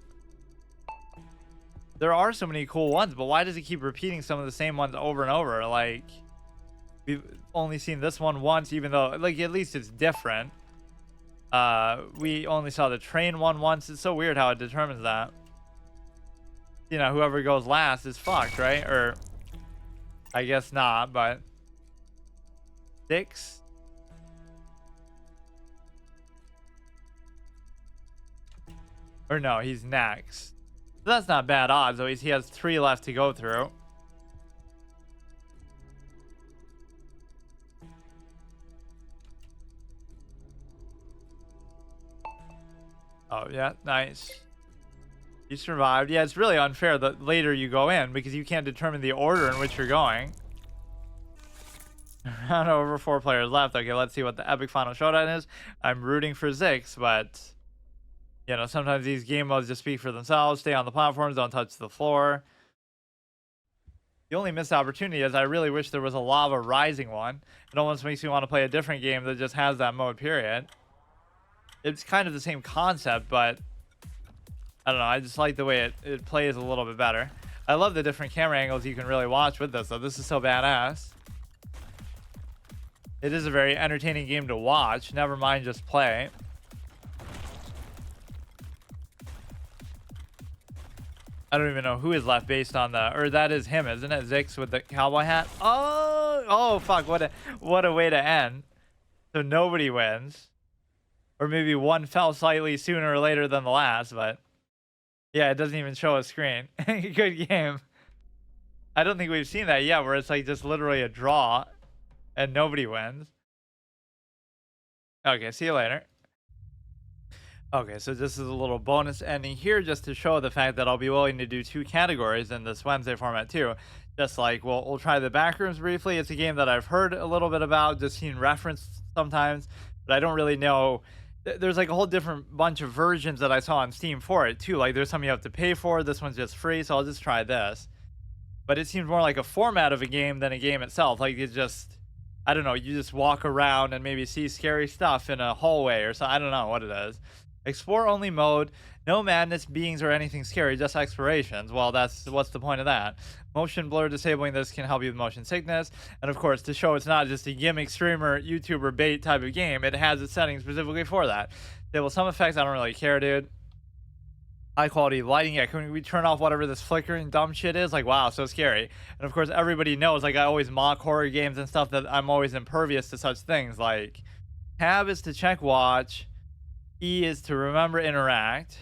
There are so many cool ones, but why does it keep repeating some of the same ones over and over? Like, we've only seen this one once, even though, like, at least it's different. We only saw the train one once. It's so weird how it determines that. You know, whoever goes last is fucked, right? Or, I guess not, but... 6. Or no, he's next. So that's not bad odds, though. He has 3 left to go through. Oh, yeah, nice. You survived. Yeah, it's really unfair the later you go in because you can't determine the order in which you're going. Round over 4 players left. Okay, let's see what the epic final showdown is. I'm rooting for Zix, but you know, sometimes these game modes just speak for themselves. Stay on the platforms, don't touch the floor. The only missed opportunity is I really wish there was a lava rising one. It almost makes me want to play a different game that just has that mode, period. It's kind of the same concept, but I don't know. I just like the way it plays a little bit better. I love the different camera angles you can really watch with this, though. This is so badass. It is a very entertaining game to watch. Never mind just play. I don't even know who is left based on the, or that is him, isn't it? Zix with the cowboy hat. Oh, fuck! What a way to end. So nobody wins, or maybe one fell slightly sooner or later than the last, but yeah, it doesn't even show a screen. Good game. I don't think we've seen that yet, where it's like just literally a draw, and nobody wins. Okay, see you later. Okay, so this is a little bonus ending here just to show the fact that I'll be willing to do 2 categories in this Wednesday format too. Just like, we'll try the Backrooms briefly. It's a game that I've heard a little bit about, just seen referenced sometimes, but I don't really know. There's like a whole different bunch of versions that I saw on Steam for it too. Like there's some you have to pay for, this one's just free, so I'll just try this. But it seems more like a format of a game than a game itself. Like it's just, I don't know, you just walk around and maybe see scary stuff in a hallway or so. I don't know what it is. Explore only mode, no madness, beings, or anything scary, just explorations. Well, what's the point of that? Motion blur, disabling this can help you with motion sickness. And of course, to show it's not just a gimmick streamer, YouTuber bait type of game, it has its settings specifically for that. Disable some effects, I don't really care, dude. High quality lighting, yeah, can we turn off whatever this flickering dumb shit is? Like, wow, so scary. And of course, everybody knows, like, I always mock horror games and stuff, that I'm always impervious to such things. Like, tab is to check watch. E is to remember interact.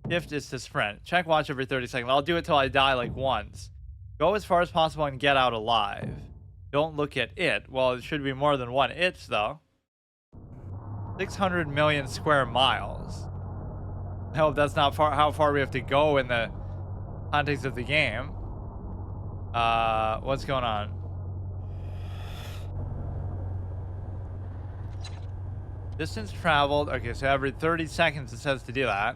Shift is to sprint. Check watch every 30 seconds. I'll do it till I die like once. Go as far as possible and get out alive. Don't look at it. Well, it should be more than one it though. 600 million square miles. I hope that's not how far we have to go in the context of the game. What's going on? Distance traveled. Okay, so every 30 seconds it says to do that.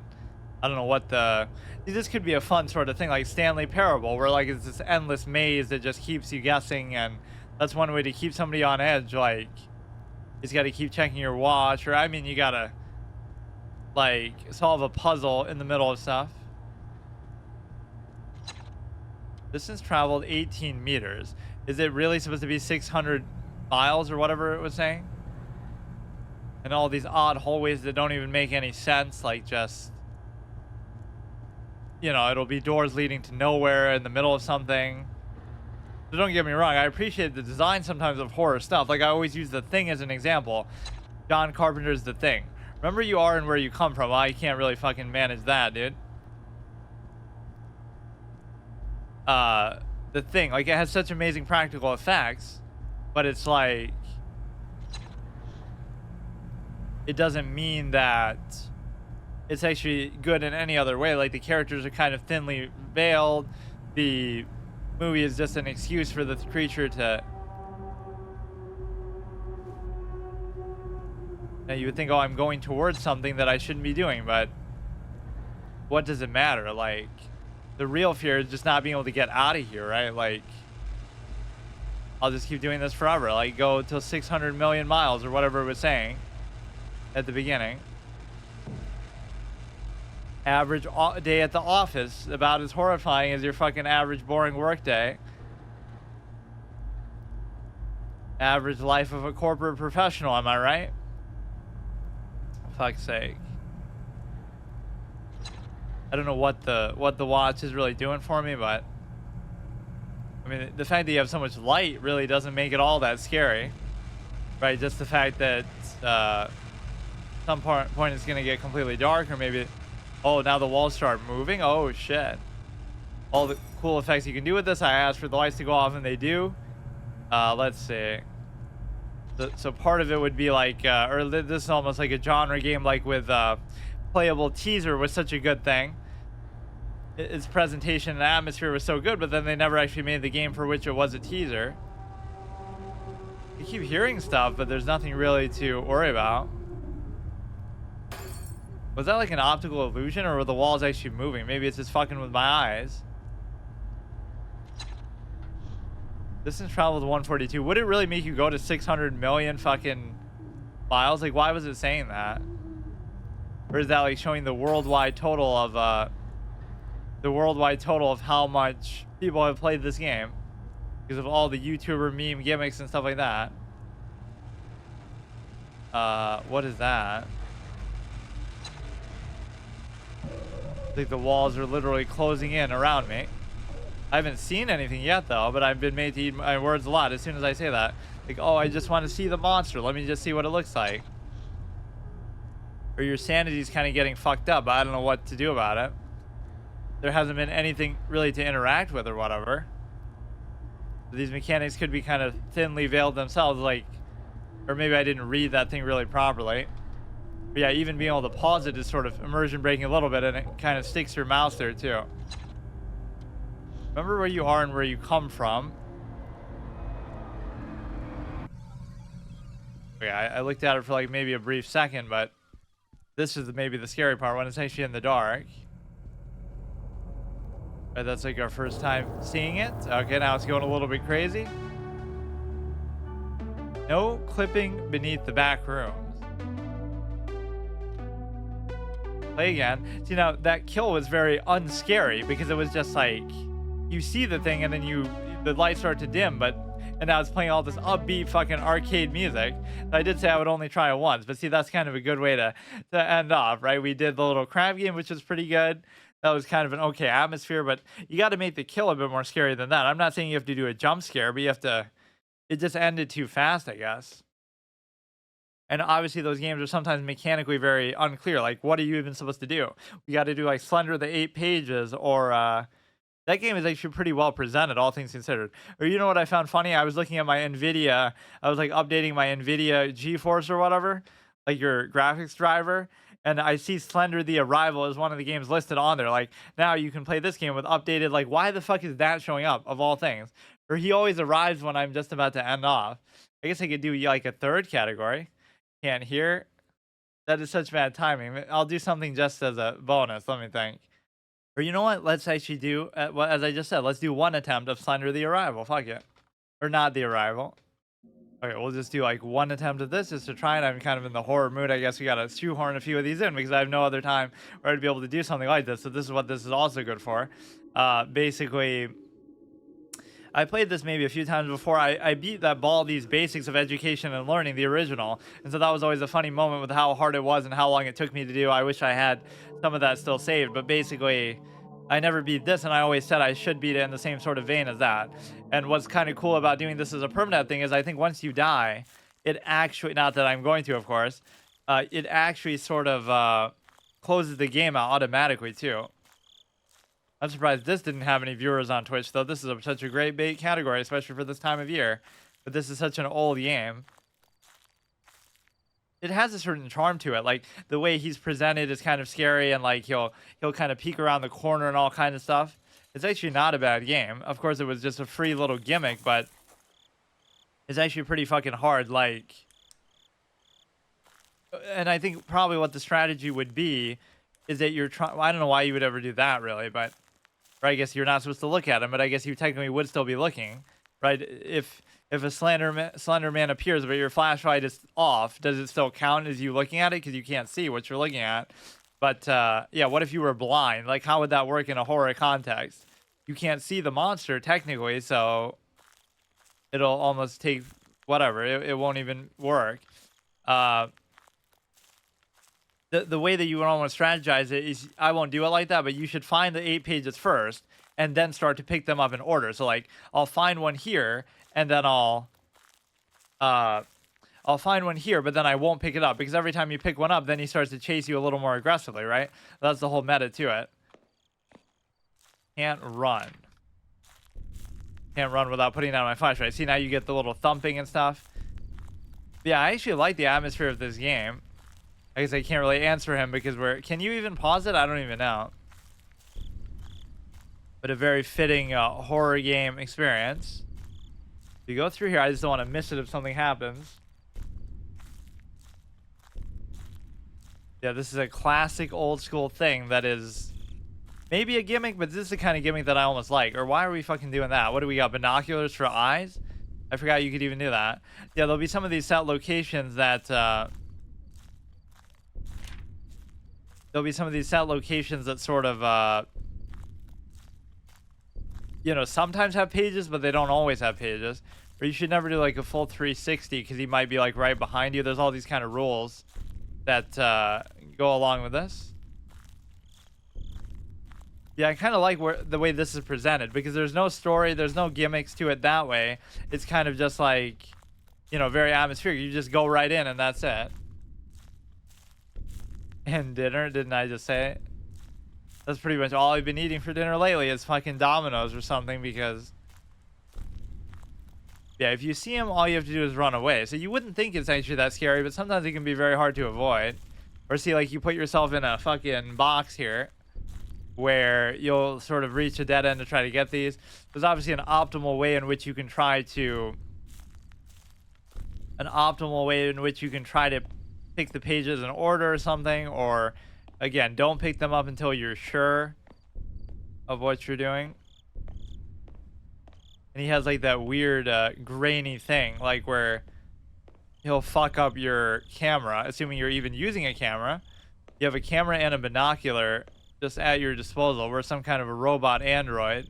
I don't know what the... This could be a fun sort of thing, like Stanley Parable, where like it's this endless maze that just keeps you guessing, and that's one way to keep somebody on edge. Like, you just got to keep checking your watch, or I mean, you got to like solve a puzzle in the middle of stuff. Distance traveled 18 meters. Is it really supposed to be 600 miles or whatever it was saying? And all these odd hallways that don't even make any sense, like just, you know, it'll be doors leading to nowhere in the middle of something. So don't get me wrong, I appreciate the design sometimes of horror stuff. Like I always use The Thing as an example. John Carpenter's The Thing. Remember you are and where you come from. Well, you can't really fucking manage that, dude. The Thing, like it has such amazing practical effects, but it's like, it doesn't mean that it's actually good in any other way. Like the characters are kind of thinly veiled. The movie is just an excuse for the creature to... Now you would think, oh, I'm going towards something that I shouldn't be doing, but what does it matter? Like, the real fear is just not being able to get out of here, right? Like, I'll just keep doing this forever. Like, go till 600 million miles or whatever it was saying at the beginning. Average day at the office, about as horrifying as your fucking average boring work day. Average life of a corporate professional, am I right? For fuck's sake. I don't know what the watch is really doing for me, but I mean, the fact that you have so much light really doesn't make it all that scary, right? Just the fact that some point it's gonna get completely dark, or maybe, oh, now the walls start moving. Oh shit! All the cool effects you can do with this. I asked for the lights to go off, and they do. Let's see. So part of it would be like, or this is almost like a genre game, like with playable teaser was such a good thing. Its presentation and atmosphere was so good, but then they never actually made the game for which it was a teaser. You keep hearing stuff, but there's nothing really to worry about. Was that like an optical illusion, or were the walls actually moving? Maybe it's just fucking with my eyes. Distance traveled 142. Would it really make you go to 600 million fucking miles? Like, why was it saying that? Or is that like showing the worldwide total of how much people have played this game because of all the YouTuber meme gimmicks and stuff like that? What is that? I think the walls are literally closing in around me. I haven't seen anything yet though, but I've been made to eat my words a lot as soon as I say that. Like, oh, I just want to see the monster. Let me just see what it looks like. Or your sanity's kind of getting fucked up. I don't know what to do about it. There hasn't been anything really to interact with or whatever. These mechanics could be kind of thinly veiled themselves, like, or maybe I didn't read that thing really properly. But yeah, even being able to pause it is sort of immersion breaking a little bit, and it kind of sticks your mouse there too. Remember where you are and where you come from. Yeah, I looked at it for like maybe a brief second, but this is maybe the scary part when it's actually in the dark. Right, that's like our first time seeing it. Okay, now it's going a little bit crazy. No clipping beneath the back rooms. Play again. See, now that kill was very unscary because it was just like you see the thing and then the lights start to dim, and now it's playing all this upbeat fucking arcade music. I did say I would only try it once, but see, that's kind of a good way to end off, right? We did the little crab game, which was pretty good. That was kind of an okay atmosphere, but you got to make the kill a bit more scary than that. I'm not saying you have to do a jump scare, but you have to. It just ended too fast, I guess. And obviously, those games are sometimes mechanically very unclear. Like, what are you even supposed to do? You got to do like Slender the 8 pages, or that game is actually pretty well presented, all things considered. Or you know what I found funny? I was looking at my NVIDIA. I was like updating my NVIDIA GeForce or whatever, like your graphics driver. And I see Slender the Arrival as one of the games listed on there. Like, now you can play this game with updated, like, why the fuck is that showing up, of all things? Or he always arrives when I'm just about to end off. I guess I could do, like, a third category. Can't hear. That is such bad timing. I'll do something just as a bonus, let me think. Or you know what? Let's actually do, well, as I just said, let's do one attempt of Slender the Arrival. Fuck it. Or not the Arrival. Okay, we'll just do like one attempt at this just to try it. I'm kind of in the horror mood. I guess we gotta shoehorn a few of these in because I have no other time where I'd be able to do something like this. So this is what this is also good for. Basically, I played this maybe a few times before. I beat that Baldi's Basics of Education and Learning, the original. And so that was always a funny moment with how hard it was and how long it took me to do. I wish I had some of that still saved. But basically, I never beat this, and I always said I should beat it in the same sort of vein as that. And what's kind of cool about doing this as a permanent thing is I think once you die, it actually, not that I'm going to, of course, it actually sort of closes the game out automatically, too. I'm surprised this didn't have any viewers on Twitch, though. This is such a great bait category, especially for this time of year. But this is such an old game. It has a certain charm to it. Like, the way he's presented is kind of scary, and like he'll kind of peek around the corner and all kinds of stuff. It's actually not a bad game. Of course, it was just a free little gimmick, but it's actually pretty fucking hard. Like, and I think probably what the strategy would be is that you're trying. Well, I don't know why you would ever do that, really, but or I guess you're not supposed to look at him, but I guess you technically would still be looking, right? If a Slender Man appears, but your flashlight is off, does it still count as you looking at it? Because you can't see what you're looking at. But yeah, what if you were blind? Like, how would that work in a horror context? You can't see the monster technically, so it'll almost take whatever. It won't even work. The way that you would almost strategize it is, I won't do it like that, but you should find the 8 pages first and then start to pick them up in order. So like, I'll find one here, and then I'll find one here, but then I won't pick it up because every time you pick one up, then he starts to chase you a little more aggressively, right? That's the whole meta to it. Can't run. Can't run without putting down my flashlight. See, now you get the little thumping and stuff. Yeah, I actually like the atmosphere of this game. I guess I can't really answer him because can you even pause it? I don't even know. But a very fitting horror game experience. If you go through here, I just don't want to miss it if something happens. Yeah, this is a classic old school thing that is maybe a gimmick, but this is the kind of gimmick that I almost like. Or why are we fucking doing that? What do we got? Binoculars for eyes? I forgot you could even do that. Yeah, there'll be some of these set locations that there'll be some of these set locations that sort of you know, sometimes have pages, but they don't always have pages. Or you should never do like a full 360 because he might be like right behind you. There's all these kind of rules that go along with this. Yeah, I kind of like the way this is presented because there's no story, there's no gimmicks to it that way. It's kind of just like, you know, very atmospheric. You just go right in and that's it. And dinner, didn't I just say it? That's pretty much all I've been eating for dinner lately is fucking Domino's or something because... Yeah, if you see him, all you have to do is run away. So you wouldn't think it's actually that scary, but sometimes it can be very hard to avoid. Or see, like, you put yourself in a fucking box here where you'll sort of reach a dead end to try to get these. There's obviously an optimal way in which you can try to... An optimal way in which you can try to pick the pages in order or something, or... Again, don't pick them up until you're sure of what you're doing. And he has like that weird grainy thing, like where he'll fuck up your camera, assuming you're even using a camera. You have a camera and a binocular just at your disposal. We're some kind of a robot android.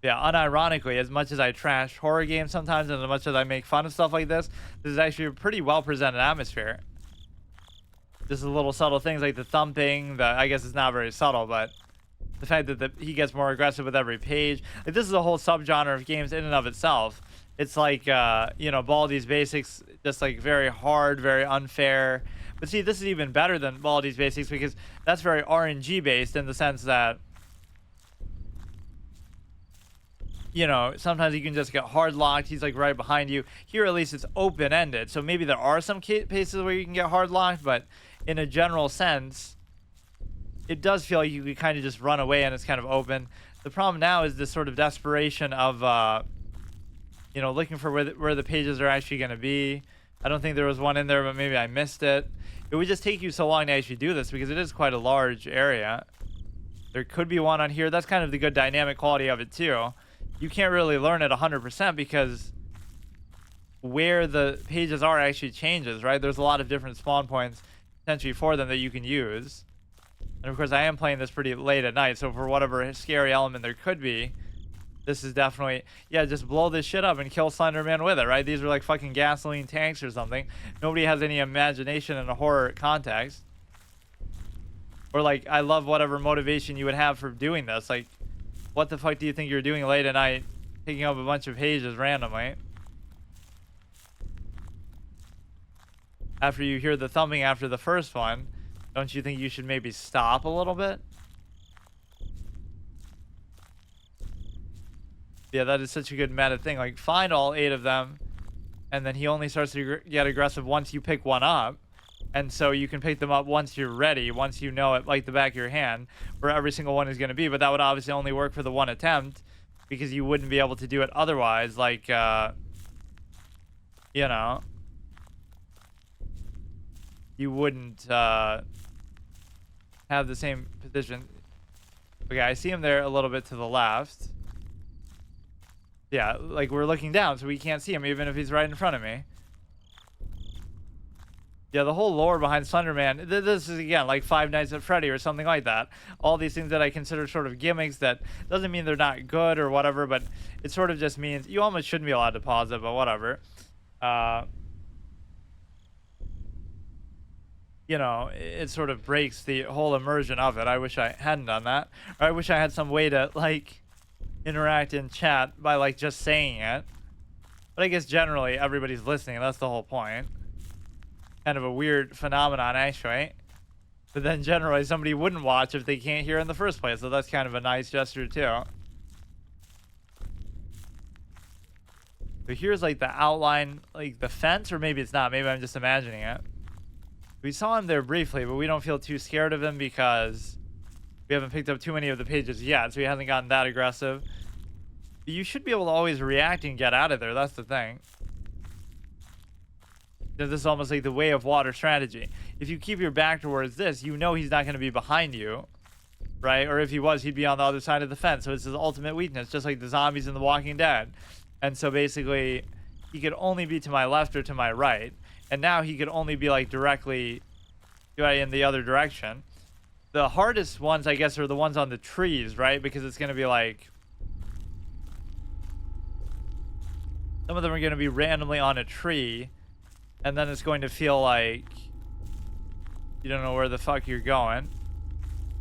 Yeah, unironically, as much as I trash horror games sometimes and as much as I make fun of stuff like this is actually a pretty well presented atmosphere. Just the little subtle things like the thumping, I guess it's not very subtle, but the fact that he gets more aggressive with every page. Like, this is a whole subgenre of games in and of itself. It's like, you know, Baldi's Basics, just like very hard, very unfair. But see, this is even better than Baldi's Basics because that's very RNG based in the sense that, you know, sometimes you can just get hard locked. He's like right behind you. Here, at least it's open ended. So maybe there are some cases where you can get hard locked, but in a general sense, it does feel like you could kind of just run away and it's kind of open. The problem now is this sort of desperation of, you know, looking for where the pages are actually going to be. I don't think there was one in there, but maybe I missed it. It would just take you so long to actually do this because it is quite a large area. There could be one on here. That's kind of the good dynamic quality of it too. You can't really learn it 100% because where the pages are actually changes, right? There's a lot of different spawn points potentially for them that you can use. And of course, I am playing this pretty late at night, so for whatever scary element there could be, this is definitely... Yeah, just blow this shit up and kill Slenderman with it, right? These are like fucking gasoline tanks or something. Nobody has any imagination in a horror context. Or like, I love whatever motivation you would have for doing this. Like, what the fuck do you think you're doing late at night, picking up a bunch of pages randomly? After you hear the thumping after the first one, don't you think you should maybe stop a little bit? Yeah, that is such a good meta thing. Like, find all 8 of them, and then he only starts to get aggressive once you pick one up. And so you can pick them up once you're ready, once you know it like the back of your hand, where every single one is going to be. But that would obviously only work for the one attempt, because you wouldn't be able to do it otherwise. Like, you know, you wouldn't have the same position. Okay, I see him there a little bit to the left. Yeah, like we're looking down, so we can't see him even if he's right in front of me. Yeah, the whole lore behind Slenderman, this is, again, like Five Nights at Freddy or something like that. All these things that I consider sort of gimmicks that doesn't mean they're not good or whatever, but it sort of just means you almost shouldn't be allowed to pause it, but whatever. You know, it sort of breaks the whole immersion of it. I wish I hadn't done that. Or I wish I had some way to, like, interact in chat by, like, just saying it. But I guess generally everybody's listening. That's the whole point. Kind of a weird phenomenon, actually. But then generally somebody wouldn't watch if they can't hear in the first place. So that's kind of a nice gesture, too. So here's, like, the outline, like, the fence. Or maybe it's not. Maybe I'm just imagining it. We saw him there briefly, but we don't feel too scared of him because we haven't picked up too many of the pages yet, so he hasn't gotten that aggressive. But you should be able to always react and get out of there. That's the thing. This is almost like the way of water strategy. If you keep your back towards this, you know he's not going to be behind you, right? Or if he was, he'd be on the other side of the fence. So it's his ultimate weakness, just like the zombies in The Walking Dead. And so basically, he could only be to my left or to my right. And now he could only be like directly right, in the other direction. The hardest ones, I guess, are the ones on the trees, right? Because it's going to be like, some of them are going to be randomly on a tree, and then it's going to feel like you don't know where the fuck you're going.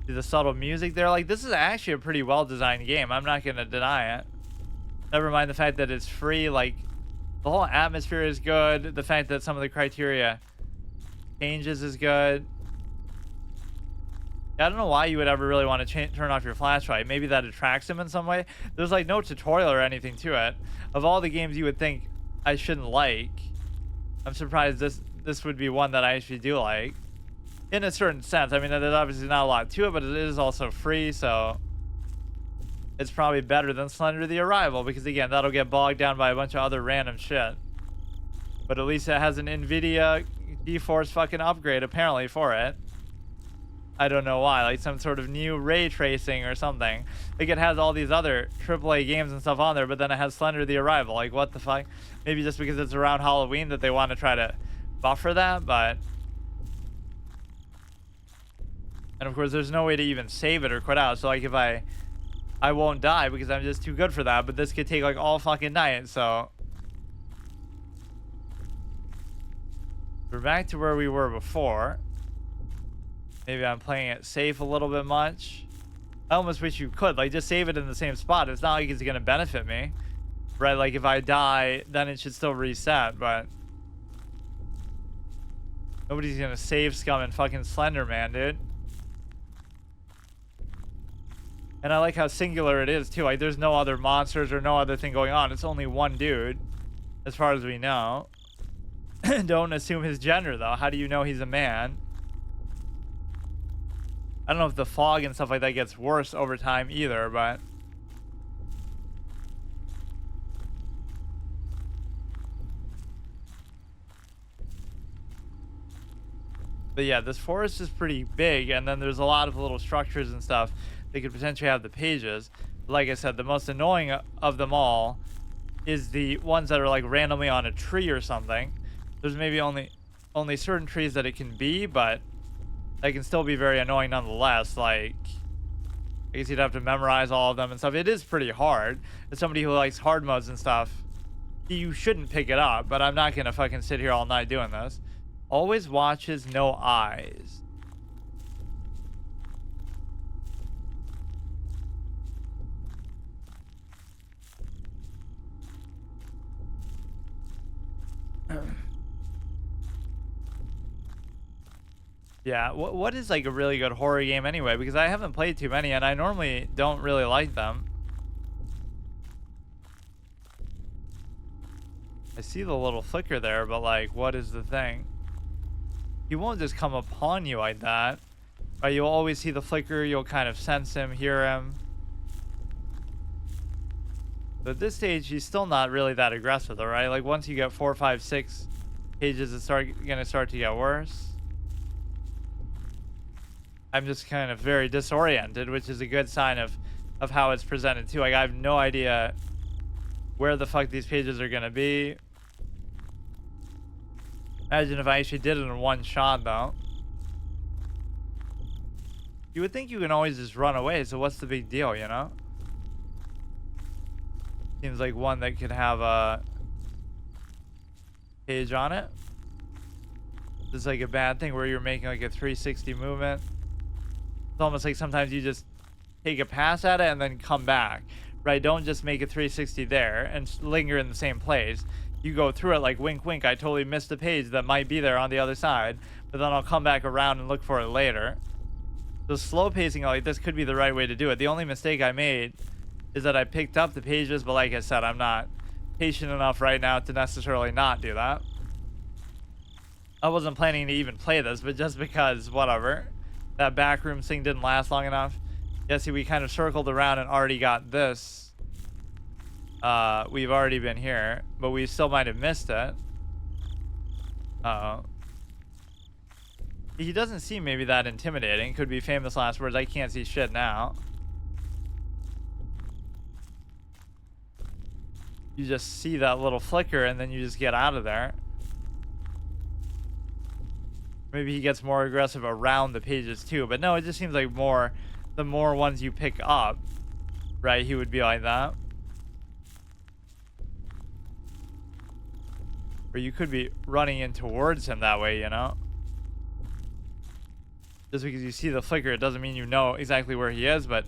See the subtle music there? Like, this is actually a pretty well-designed game. I'm not going to deny it. Never mind the fact that it's free. Like, the whole atmosphere is good. The fact that some of the criteria changes is good. I don't know why you would ever really want to turn off your flashlight. Maybe that attracts him in some way. There's like no tutorial or anything to it. Of all the games you would think I shouldn't like, I'm surprised this would be one that I actually do like. In a certain sense. I mean, there's obviously not a lot to it, but it is also free, so it's probably better than Slender the Arrival, because again, that'll get bogged down by a bunch of other random shit. But at least it has an NVIDIA GeForce fucking upgrade apparently for it. I don't know why, like some sort of new ray tracing or something. Like, it has all these other AAA games and stuff on there, but then it has Slender the Arrival. Like, what the fuck? Maybe just because it's around Halloween that they want to try to buffer that, but... And of course, there's no way to even save it or quit out. So like, if I won't die because I'm just too good for that. But this could take like all fucking night. So we're back to where we were before. Maybe I'm playing it safe a little bit much. I almost wish you could like just save it in the same spot. It's not like it's gonna benefit me, right? Like, if I die, then it should still reset. But nobody's gonna save scum in fucking Slender Man, dude. And I like how singular it is, too. Like, there's no other monsters or no other thing going on. It's only one dude, as far as we know. Don't assume his gender, though. How do you know he's a man? I don't know if the fog and stuff like that gets worse over time either, but... But yeah, this forest is pretty big, and then there's a lot of little structures and stuff. They could potentially have the pages. But like I said, the most annoying of them all is the ones that are like randomly on a tree or something. There's maybe only certain trees that it can be, but they can still be very annoying nonetheless. Like, I guess you'd have to memorize all of them and stuff. It is pretty hard. As somebody who likes hard modes and stuff, you shouldn't pick it up, but I'm not gonna fucking sit here all night doing this. Always watches, no eyes. Yeah, what is like a really good horror game anyway? Because I haven't played too many, and I normally don't really like them. I see the little flicker there, but like, what is the thing? He won't just come upon you like that. Right, you'll always see the flicker, you'll kind of sense him, hear him. But at this stage, he's still not really that aggressive though, right? Like, once you get 4, 5, 6 pages, it's gonna start to get worse. I'm just kind of very disoriented, which is a good sign of how it's presented too. Like, I have no idea where the fuck these pages are gonna be. Imagine if I actually did it in one shot though. You would think you can always just run away, so what's the big deal, you know? Seems like one that could have a page on it. This is like a bad thing where you're making like a 360 movement. It's almost like sometimes you just take a pass at it and then come back, right? Don't just make a 360 there and linger in the same place. You go through it like wink, wink. I totally missed a page that might be there on the other side, but then I'll come back around and look for it later. So slow pacing like this could be the right way to do it. The only mistake I made is that I picked up the pages, but like I said, I'm not patient enough right now to necessarily not do that. I wasn't planning to even play this, but just because, whatever. That backroom thing didn't last long enough. Yeah, see, we kind of circled around and already got this. We've already been here, but we still might have missed it. Uh-oh. He doesn't seem maybe that intimidating. Could be famous last words. I can't see shit now. You just see that little flicker and then you just get out of there. Maybe he gets more aggressive around the pages too. But no, it just seems like the more ones you pick up, right, he would be like that. Or you could be running in towards him that way, you know? Just because you see the flicker, it doesn't mean you know exactly where he is, but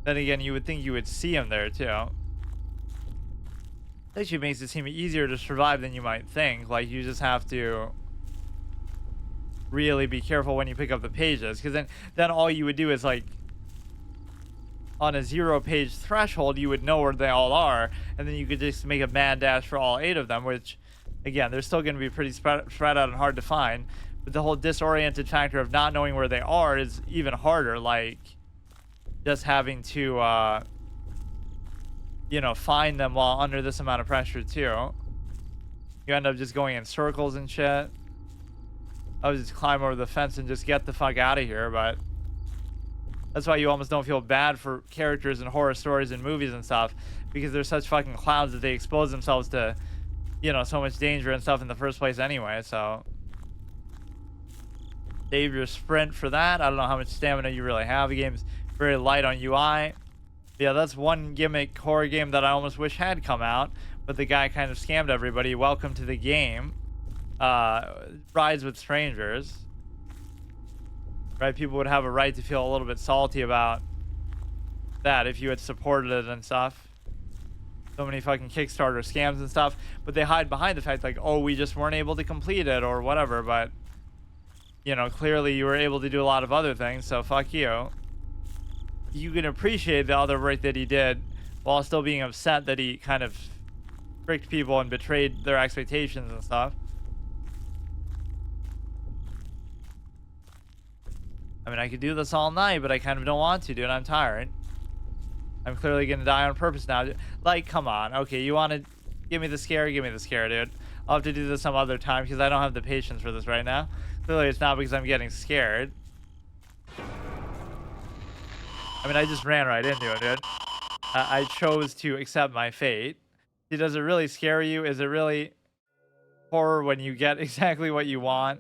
then again, you would think you would see him there too. It actually makes it seem easier to survive than you might think. Like, you just have to really be careful when you pick up the pages, because then all you would do is, like, on a 0-page threshold, you would know where they all are, and then you could just make a mad dash for all 8 of them, which, again, they're still going to be pretty spread out and hard to find. But the whole disoriented factor of not knowing where they are is even harder. Like, just having to, you know, find them while under this amount of pressure too. You end up just going in circles and shit. I would just climb over the fence and just get the fuck out of here, but that's why you almost don't feel bad for characters in horror stories and movies and stuff, because they're such fucking clowns that they expose themselves to, you know, so much danger and stuff in the first place anyway. So save your sprint for that. I don't know how much stamina you really have. The game's very light on UI. Yeah, that's one gimmick horror game that I almost wish had come out, but the guy kind of scammed everybody. Welcome to the game. Rides with strangers. Right? People would have a right to feel a little bit salty about that if you had supported it and stuff. So many fucking Kickstarter scams and stuff, but they hide behind the fact like, oh, we just weren't able to complete it or whatever, but you know, clearly you were able to do a lot of other things, so fuck you. You can appreciate the other work that he did while still being upset that he kind of tricked people and betrayed their expectations and stuff. I mean, I could do this all night, but I kind of don't want to, dude. I'm tired. I'm clearly gonna die on purpose now. Like, come on. Okay, you want to give me the scare? Give me the scare, dude. I'll have to do this some other time because I don't have the patience for this right now. Clearly, it's not because I'm getting scared. I mean, I just ran right into it, dude. I chose to accept my fate. See, does it really scare you? Is it really horror when you get exactly what you want?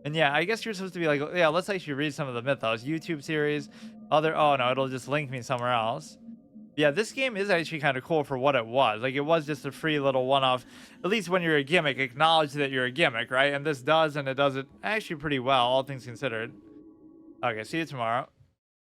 And yeah, I guess you're supposed to be like, yeah, let's actually read some of the mythos. YouTube series, other, oh no, it'll just link me somewhere else. Yeah, this game is actually kind of cool for what it was. Like, it was just a free little one-off. At least when you're a gimmick, acknowledge that you're a gimmick, right? And this does, and it does it actually pretty well, all things considered. Okay, see you tomorrow.